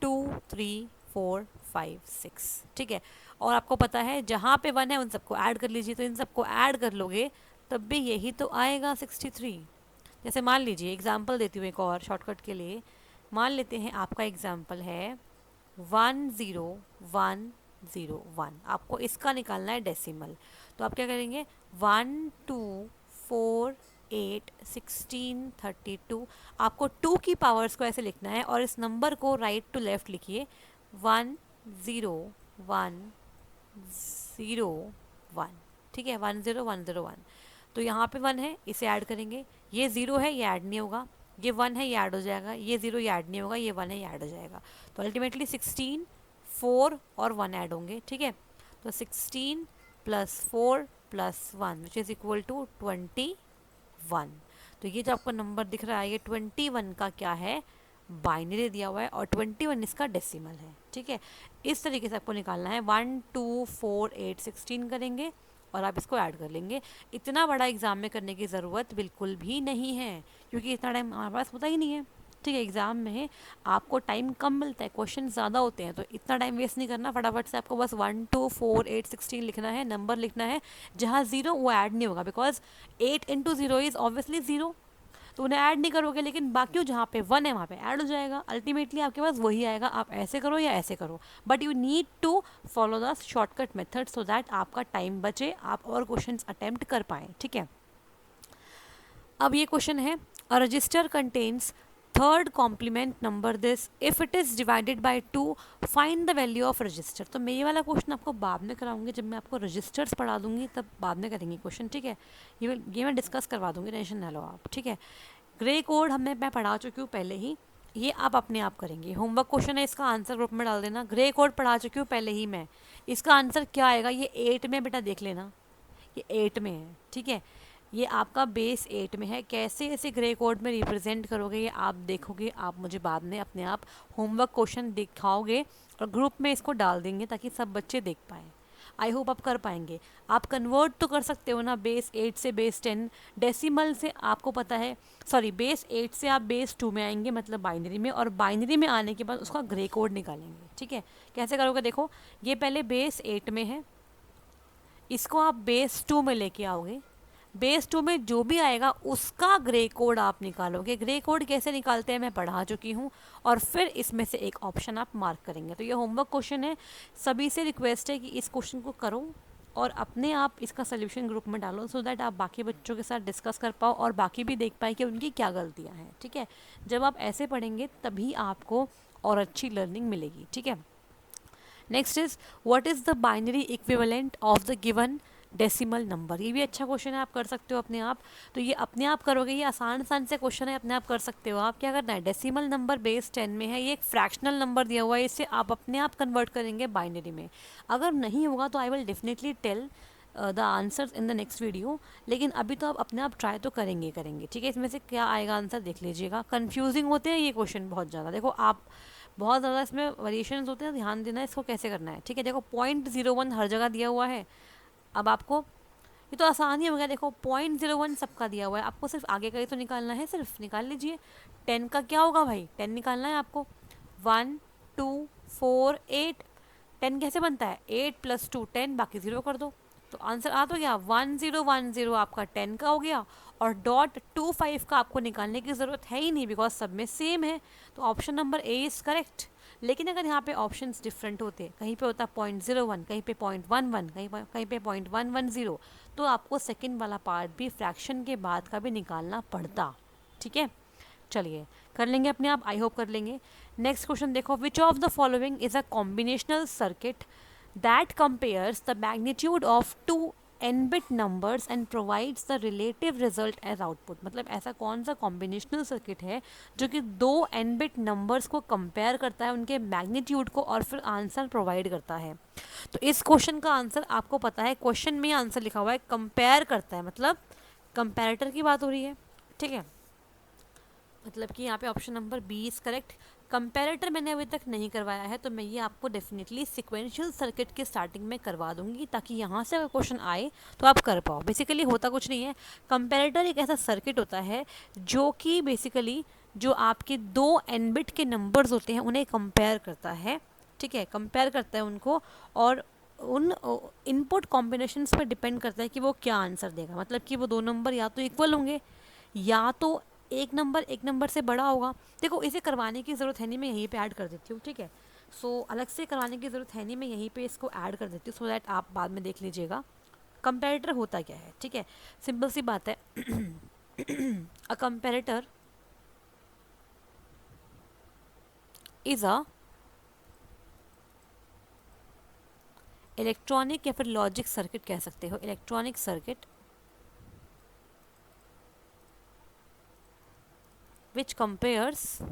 2 3 4 5 6, ठीक है। और आपको पता है जहाँ पे 1 है उन सबको ऐड कर लीजिए, तो इन सबको ऐड कर लोगे तब भी यही तो आएगा 63। जैसे मान लीजिए एग्जाम्पल देती हूँ एक और शॉर्टकट के लिए। मान लेते हैं आपका एग्जाम्पल है 10101। आपको इसका निकालना है डेसिमल। तो आप क्या करेंगे 1 2 4 8 16 32। आपको 2 की पावर्स को ऐसे लिखना है और इस नंबर को राइट टू लेफ्ट लिखिए 10101। ठीक है 10101। तो यहाँ पे 1 है, इसे ऐड करेंगे। ये 0 है, ये ऐड नहीं होगा। ये 1 है, ये ऐड हो जाएगा। ये 0 ये ऐड नहीं होगा। ये 1 है, ये ऐड हो जाएगा। तो अल्टीमेटली 16, 4 और 1 ऐड होंगे। ठीक है, तो 16 + 4 + 1 विच इज़ इक्वल टू 21। तो ये जो आपको नंबर दिख रहा है ये 21 का क्या है, बाइनरी दिया हुआ है और 21 इसका डेसिमल है। ठीक है, इस तरीके से आपको निकालना है। 1 2 4 8 16 करेंगे और आप इसको ऐड कर लेंगे। इतना बड़ा एग्जाम में करने की ज़रूरत बिल्कुल भी नहीं है, क्योंकि इतना टाइम हमारे पास होता ही नहीं है। ठीक है, एग्जाम में आपको टाइम कम मिलता है, क्वेश्चन ज़्यादा होते हैं, तो इतना टाइम वेस्ट नहीं करना। फटाफट से आपको बस 1 2 4 8 16 लिखना है, नंबर लिखना है। जहाँ 0 वो ऐड नहीं होगा, बिकॉज 8 × 0 इज़ ऑब्वियसली 0, तो उन्हें ऐड नहीं करोगे, लेकिन बाकी जहाँ पे 1 है वहाँ पे ऐड हो जाएगा। अल्टीमेटली आपके पास वही आएगा, आप ऐसे करो या ऐसे करो, but you need to follow the shortcut method so that आपका टाइम बचे, आप और क्वेश्चंस अटेम्प्ट कर पाएँ। ठीक है, अब ये क्वेश्चन है, a register contains third complement number this if it is divided by 2 find the value of register. तो मैं ये वाला क्वेश्चन आपको बाद में कराऊंगी, जब मैं आपको रजिस्टर्स पढ़ा दूंगी तब बाद में करेंगे क्वेश्चन। ठीक है, ये मैं डिस्कस करवा दूंगी, टेंशन ना लो आप। ठीक है, ग्रे कोड मैं पढ़ा चुकी हूँ पहले ही, ये आप अपने आप करेंगे। होमवर्क क्वेश्चन है, इसका आंसर ग्रुप में डाल देना। ग्रे कोड पढ़ा चुकी हूँ पहले ही मैं, इसका आंसर क्या आएगा ये 8 में बेटा देख लेना, ये 8 में है। ठीक है, ये आपका बेस 8 में है। कैसे इसे ग्रे कोड में रिप्रेजेंट करोगे ये आप देखोगे, आप मुझे बाद में अपने आप होमवर्क क्वेश्चन दिखाओगे और ग्रुप में इसको डाल देंगे ताकि सब बच्चे देख पाएँ। आई होप आप कर पाएंगे। आप कन्वर्ट तो कर सकते हो ना, बेस 8 से बेस 10, डेसिमल से आपको पता है, सॉरी बेस 8 से आप बेस 2 में आएंगे, मतलब बाइनरी में, और बाइनरी में आने के बाद उसका ग्रे कोड निकालेंगे। ठीक है, कैसे करोगे देखो, ये पहले बेस 8 में है, इसको आप बेस 2 में लेके आओगे। बेस 2 में जो भी आएगा उसका ग्रे कोड आप निकालोगे। ग्रे कोड कैसे निकालते हैं मैं पढ़ा चुकी हूँ, और फिर इसमें से एक ऑप्शन आप मार्क करेंगे। तो ये होमवर्क क्वेश्चन है, सभी से रिक्वेस्ट है कि इस क्वेश्चन को करो और अपने आप इसका सोल्यूशन ग्रुप में डालो, सो दैट आप बाकी बच्चों के साथ डिस्कस कर पाओ और बाकी भी देख पाए कि उनकी क्या गलतियाँ हैं। ठीक है, जब आप ऐसे पढ़ेंगे तभी आपको और अच्छी लर्निंग मिलेगी। ठीक है, next is what is the binary equivalent of the given decimal number. ये भी अच्छा क्वेश्चन है, आप कर सकते हो अपने आप। तो ये अपने आप करोगे, ये आसान से क्वेश्चन है, अपने आप कर सकते हो। आप क्या करना है, डेसिमल नंबर बेस 10 में है, ये एक फ्रैक्शनल नंबर दिया हुआ है, इसे आप अपने आप कन्वर्ट करेंगे बाइनरी में। अगर नहीं होगा तो I will definitely tell the answers in the next video, लेकिन अभी तो आप अपने आप ट्राई तो करेंगे। ठीक है, इसमें से क्या आएगा आंसर देख लीजिएगा। कन्फ्यूजिंग होते हैं ये क्वेश्चन बहुत ज़्यादा, देखो आप बहुत ज़्यादा इसमें वेरिएशंस होते हैं, ध्यान देना है इसको कैसे करना है। ठीक है, देखो 0.01 हर जगह दिया हुआ है। अब आपको ये तो आसान ही हो गया, देखो 0.01 सबका दिया हुआ है, आपको सिर्फ आगे का ही तो निकालना है, सिर्फ निकाल लीजिए। 10 का क्या होगा भाई, 10 निकालना है आपको। 1 2 4 8, 10 कैसे बनता है, 8 + 2 10, बाकी 0 कर दो, तो आंसर आ तो गया। 1010 आपका 10 का हो गया, और .25 का आपको निकालने की ज़रूरत है ही नहीं, बिकॉज सब में सेम है। तो option number A is correct. लेकिन अगर यहाँ पे ऑप्शंस डिफरेंट होते, कहीं पे होता 0.01, कहीं पे 0.11, कहीं पे 0.110, तो आपको सेकंड वाला पार्ट भी फ्रैक्शन के बाद का भी निकालना पड़ता। ठीक है, चलिए कर लेंगे अपने आप, आई होप कर लेंगे। नेक्स्ट क्वेश्चन देखो, विच of the following is a combinational circuit that compares the magnitude of 2 n-bit numbers and provides the relative result as output। मतलब ऐसा कौन सा कॉम्बिनेशनल सर्किट है जो कि 2 n-bit नंबर्स को कंपेयर करता है, उनके मैग्नीट्यूड को, और फिर आंसर प्रोवाइड करता है। तो इस क्वेश्चन का आंसर आपको पता है, क्वेश्चन में आंसर लिखा हुआ है कंपेयर करता है, मतलब कंपेरेटर की बात हो रही है। ठीक है, मतलब कि यहाँ पे option number B is correct. Comparator मैंने अभी तक नहीं करवाया है, तो मैं ये आपको डेफिनेटली सिक्वेंशियल सर्किट के स्टार्टिंग में करवा दूंगी, ताकि यहाँ से अगर क्वेश्चन आए तो आप कर पाओ। बेसिकली होता कुछ नहीं है, कंपैरेटर एक ऐसा सर्किट होता है जो कि बेसिकली जो आपके 2 n-bit के नंबर्स होते हैं उन्हें कंपेयर करता है। ठीक है, कंपेयर करता है उनको, और उन इनपुट कॉम्बिनेशंस पर डिपेंड करता है कि वो क्या आंसर देगा। मतलब कि वो दो नंबर या तो इक्वल होंगे या तो एक नंबर से बड़ा होगा। देखो इसे करवाने की ज़रूरत है नहीं, मैं यहीं पे ऐड कर देती हूँ, ठीक है। सो अलग से करवाने की ज़रूरत है नहीं, मैं यहीं पे इसको ऐड कर देती हूँ सो दैट आप बाद में देख लीजिएगा कंपेरेटर होता क्या है, ठीक है। सिंपल सी बात है। अ कंपेरेटर इज़ अ इलेक्ट्रॉनिक या फिर लॉजिक सर्किट कह सकते हो, electronic circuit which compares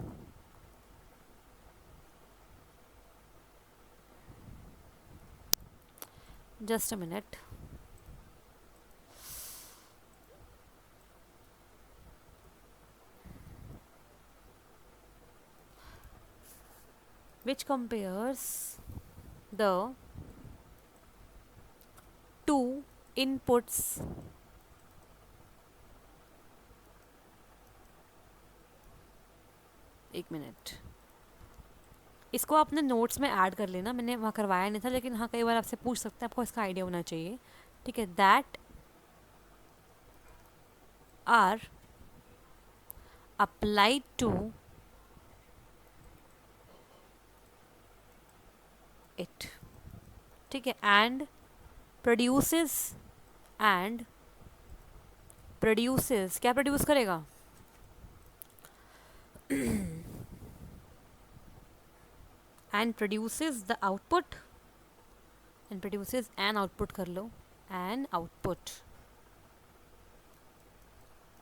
just a minute which compares the two inputs एक मिनट, इसको आपने नोट्स में ऐड कर लेना, मैंने वहाँ करवाया नहीं था लेकिन हाँ कई बार आपसे पूछ सकते हैं, आपको इसका आइडिया होना चाहिए, ठीक है। That are applied to it, ठीक है। एंड प्रोड्यूसेस एंड प्रोड्यूसेस क्या प्रोड्यूस करेगा? And produces the output, and produces an output कर लो, एन आउटपुट,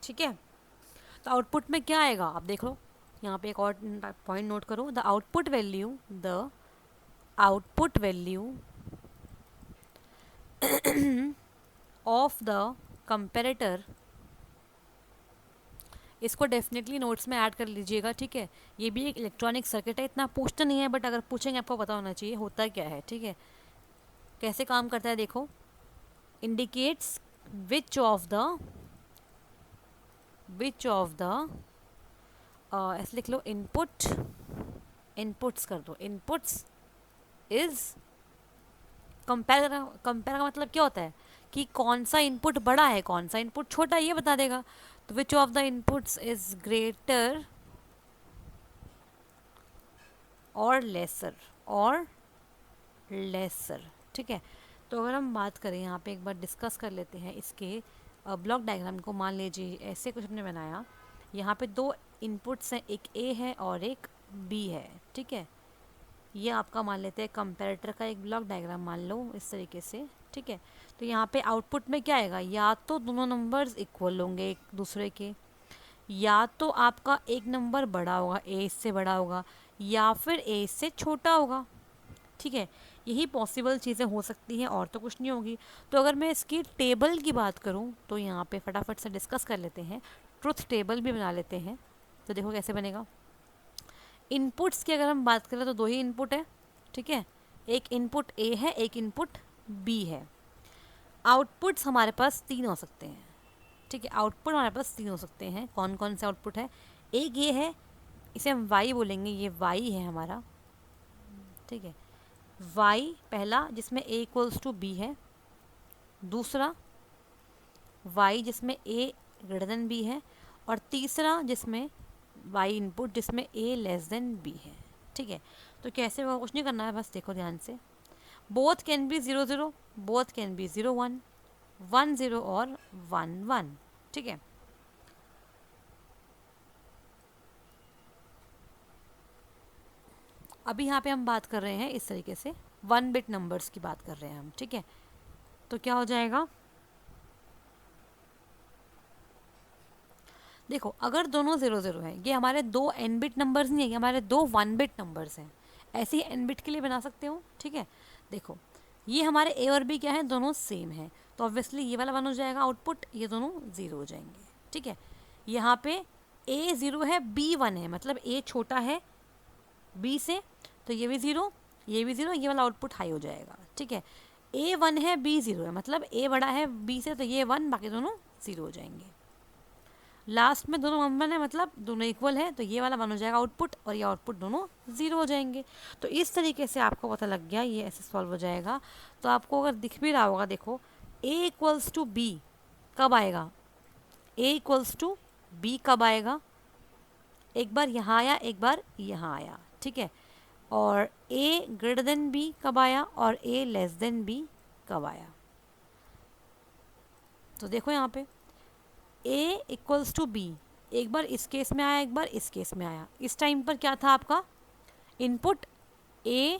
ठीक है। तो आउटपुट में क्या आएगा आप देख लो, यहाँ पे एक और पॉइंट नोट करो, the output value, the output value of the comparator, इसको डेफिनेटली नोट्स में ऐड कर लीजिएगा, ठीक है। ये भी एक इलेक्ट्रॉनिक सर्किट है, इतना पूछता नहीं है बट अगर पूछेंगे आपको पता होना चाहिए होता क्या है, ठीक है। कैसे काम करता है देखो, इंडिकेट्स विच ऑफ द ऐसे लिख लो, इनपुट्स कर दो, इनपुट्स इज कंपेयर का मतलब क्या होता है कि कौन सा इनपुट बड़ा है कौन सा इनपुट छोटा है, ये बता देगा। तो विच of the inputs is greater और लेसर, ठीक है। तो अगर हम बात करें यहाँ पे एक बार डिस्कस कर लेते हैं इसके ब्लॉक डायग्राम को। मान लीजिए ऐसे कुछ हमने बनाया, यहाँ पे दो इनपुट्स हैं, एक ए है और एक बी है, ठीक है। ये आपका मान लेते हैं कंपैरेटर का एक ब्लॉक डायग्राम मान लो इस तरीके से, ठीक है। तो यहाँ पे आउटपुट में क्या आएगा, या तो दोनों नंबर्स इक्वल होंगे एक दूसरे के, या तो आपका एक नंबर बड़ा होगा, ए इससे बड़ा होगा, या फिर ए इससे छोटा होगा, ठीक है। यही पॉसिबल चीज़ें हो सकती हैं और तो कुछ नहीं होगी। तो अगर मैं इसकी टेबल की बात करूँ तो यहाँ पे फटाफट से डिस्कस कर लेते हैं, ट्रुथ टेबल भी बना लेते हैं। तो देखो कैसे बनेगा। इनपुट्स की अगर हम बात करें तो दो ही इनपुट है, ठीक है। एक इनपुट ए है, एक इनपुट बी है। आउटपुट्स हमारे पास तीन हो सकते हैं, ठीक है। आउटपुट हमारे पास तीन हो सकते हैं। कौन कौन से आउटपुट है? एक ये है, इसे हम वाई बोलेंगे, ये वाई है हमारा, ठीक है। वाई पहला जिसमें ए इक्वल्स टू बी है, दूसरा वाई जिसमें ए ग्रेटर देन बी है, और तीसरा जिसमें वाई इनपुट जिसमें ए लेस देन बी है, ठीक है। तो कैसे होगा, कुछ नहीं करना है, बस देखो ध्यान से। Both can be 0 0, both can be 0 1, 1 0 और 1 1, ठीक है। अभी यहाँ पे हम बात कर रहे हैं इस तरीके से 1 बिट नंबर्स की बात कर रहे हैं हम, ठीक है। तो क्या हो जाएगा, देखो अगर दोनों 0 0 है, ये हमारे दो n बिट नंबर्स नहीं है, ये हमारे दो 1 बिट नंबर्स हैं। ऐसे ही n बिट के लिए बना सकते हो, ठीक है। देखो ये हमारे a और b क्या है, दोनों सेम है, तो ऑब्वियसली ये वाला 1 हो जाएगा आउटपुट, ये दोनों 0 हो जाएंगे, ठीक है। यहाँ पे a 0 है, b 1 है, मतलब a छोटा है b से, तो ये भी 0, ये भी 0, ये वाला आउटपुट हाई हो जाएगा, ठीक है। a 1 है, b 0 है, मतलब a बड़ा है b से, तो ये 1, बाकी दोनों 0 हो जाएंगे। लास्ट में दोनों 1 1 है, मतलब दोनों इक्वल है, तो ये वाला 1 हो जाएगा आउटपुट और ये आउटपुट दोनों 0 हो जाएंगे। तो इस तरीके से आपको पता लग गया, ये ऐसे सॉल्व हो जाएगा। तो आपको अगर दिख भी रहा होगा, देखो a इक्वल्स टू बी कब आएगा, a इक्वल्स टू बी कब आएगा, एक बार यहाँ आया एक बार यहाँ आया, ठीक है। और a ग्रेटर देन b कब आया और a लेस देन b कब आया। तो देखो यहाँ पे a इक्वल्स टू b एक बार इस केस में आया एक बार इस केस में आया। इस टाइम पर क्या था आपका input a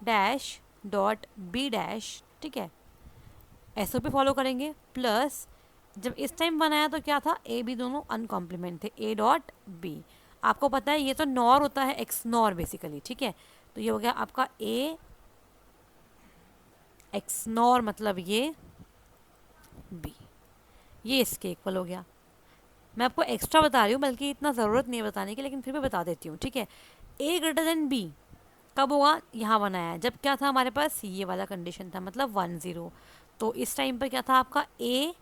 dash dot b dash, ठीक है, एसओपी फॉलो करेंगे। प्लस जब इस टाइम बनाया तो क्या था, ए बी दोनों अनकॉम्प्लीमेंट थे, ए डॉट बी। आपको पता है ये तो नॉर होता है, एक्स नॉर बेसिकली, ठीक है। तो ये हो गया आपका ए एक्स नॉर, मतलब ये बी, ये इसके इक्वल हो गया। मैं आपको एक्स्ट्रा बता रही हूँ, बल्कि इतना ज़रूरत नहीं है बताने की, लेकिन फिर भी बता देती हूँ, ठीक है। ए ग्रेटर देन बी कब होगा, यहाँ बनाया जब क्या था हमारे पास, ये वाला कंडीशन था, मतलब 1 0। तो इस टाइम पर क्या था आपका ए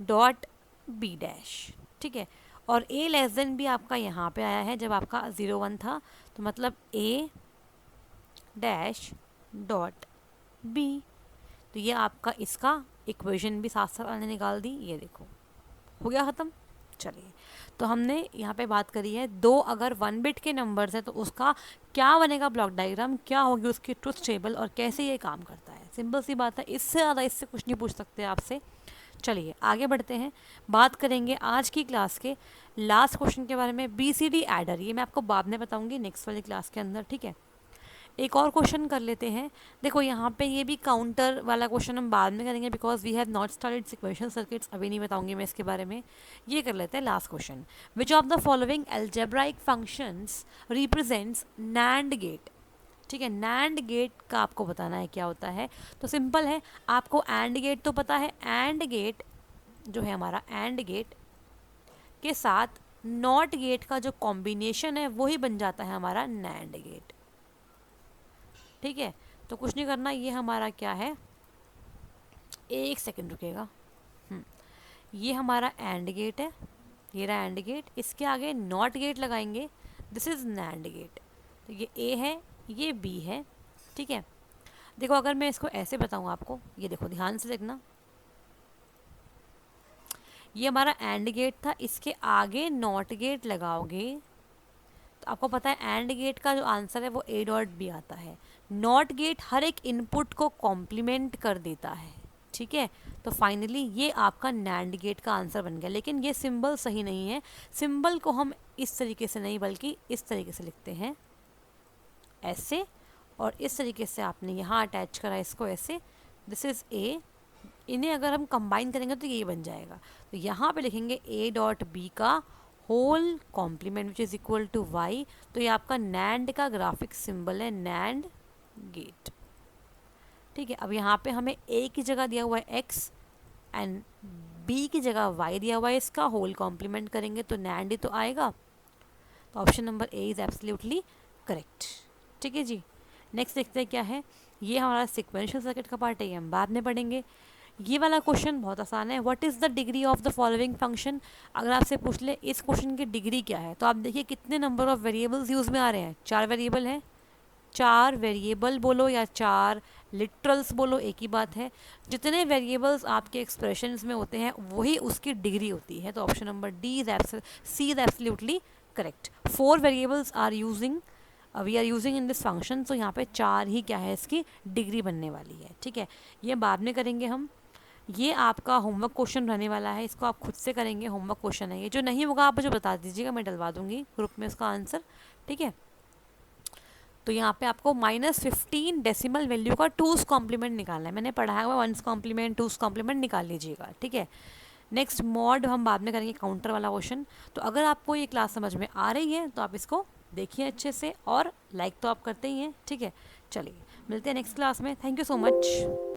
डॉट बी डैश, ठीक है। और ए लेस देन बी आपका यहाँ पे आया है जब आपका 0 1 था, तो मतलब ए डैश डॉट बी। तो ये आपका इसका इक्वेशन भी साथ साथ मैंने निकाल दी, ये देखो हो गया ख़त्म। चलिए, तो हमने यहाँ पे बात करी है दो अगर 1 बिट के नंबर्स है तो उसका क्या बनेगा ब्लॉक डायग्राम, क्या होगी उसकी ट्रुथ टेबल और कैसे ये काम करता है। सिंपल सी बात है, इससे ज़्यादा इससे कुछ नहीं पूछ सकते आपसे। चलिए आगे बढ़ते हैं, बात करेंगे आज की क्लास के लास्ट क्वेश्चन के बारे में, बीसीडी एडर। ये मैं आपको बाद में बताऊंगी नेक्स्ट वाली क्लास के अंदर, ठीक है। एक और क्वेश्चन कर लेते हैं। देखो यहाँ पे ये भी काउंटर वाला क्वेश्चन हम बाद में करेंगे, because we have not started sequential circuits, अभी नहीं बताऊंगी मैं इसके बारे में। ये कर लेते हैं last question. Which of the following algebraic functions represents NAND gate, ठीक है। नैंड गेट का आपको बताना है क्या होता है। तो सिंपल है, आपको एंड गेट तो पता है, एंड गेट जो है हमारा, एंड गेट के साथ नॉट गेट का जो कॉम्बिनेशन है वही बन जाता है हमारा नैंड गेट, ठीक है। तो कुछ नहीं करना, ये हमारा क्या है, एक सेकंड रुकेगा, ये हमारा एंड गेट है, ये रहा एंड गेट, इसके आगे नॉट गेट लगाएंगे, दिस इज़ नैंड गेट। तो ये ए है ये बी है, ठीक है। देखो अगर मैं इसको ऐसे बताऊँ आपको, ये देखो ध्यान से देखना, ये हमारा एंड गेट था, इसके आगे नॉट गेट लगाओगे तो आपको पता है एंड गेट का जो आंसर है वो ए डॉट बी आता है। नॉट गेट हर एक इनपुट को कॉम्प्लीमेंट कर देता है, ठीक है। तो फाइनली ये आपका नैंड गेट का आंसर बन गया। लेकिन ये सिंबल सही नहीं है, सिंबल को हम इस तरीके से नहीं बल्कि इस तरीके से लिखते हैं, ऐसे, और इस तरीके से आपने यहाँ अटैच करा इसको ऐसे, दिस इज़ ए। इन्हें अगर हम कंबाइन करेंगे तो ये बन जाएगा। तो यहाँ पे लिखेंगे ए डॉट बी का whole complement which is equal to Y. तो ये आपका नैंड का ग्राफिक सिंबल है, नैंड गेट, ठीक है। अब यहाँ पे हमें ए की जगह दिया हुआ है एक्स एंड बी की जगह वाई दिया हुआ है, इसका होल कॉम्प्लीमेंट करेंगे तो नैंड ही तो आएगा। तो option number A is absolutely correct, ठीक है जी। नेक्स्ट देखते हैं क्या है, ये हमारा सिक्वेंशियल सर्किट का पार्ट है, ये हम बाद में पढ़ेंगे। ये वाला क्वेश्चन बहुत आसान है, what is the degree of the following function. अगर आपसे पूछ ले इस क्वेश्चन की डिग्री क्या है, तो आप देखिए कितने नंबर ऑफ वेरिएबल्स यूज़ में आ रहे हैं, 4 वेरिएबल हैं। 4 वेरिएबल बोलो या 4 लिटरल्स बोलो, एक ही बात है। जितने वेरिएबल्स आपके एक्सप्रेशंस में होते हैं वही उसकी डिग्री होती है। तो option number D is C is absolutely correct. 4 variables are using we are using in this function, तो यहाँ पे 4 ही क्या है इसकी डिग्री बनने वाली है, ठीक है। ये बाद में करेंगे हम। ये आपका होमवर्क क्वेश्चन रहने वाला है, इसको आप खुद से करेंगे, होमवर्क क्वेश्चन है ये। जो नहीं होगा आप मुझे बता दीजिएगा, मैं डलवा दूंगी ग्रुप में उसका आंसर, ठीक है। तो यहाँ पे आपको -15 डेसिमल वैल्यू का 2's कॉम्प्लीमेंट निकालना है। मैंने पढ़ाया हुआ 1's कॉम्प्लीमेंट 2's कॉम्प्लीमेंट निकाल लीजिएगा, ठीक है। नेक्स्ट मॉड हम बाद में करेंगे, काउंटर वाला क्वेश्चन। तो अगर आपको ये क्लास समझ में आ रही है तो आप इसको देखिए अच्छे से, और लाइक तो आप करते ही हैं, ठीक है। चलिए मिलते हैं नेक्स्ट क्लास में, थैंक यू सो मच।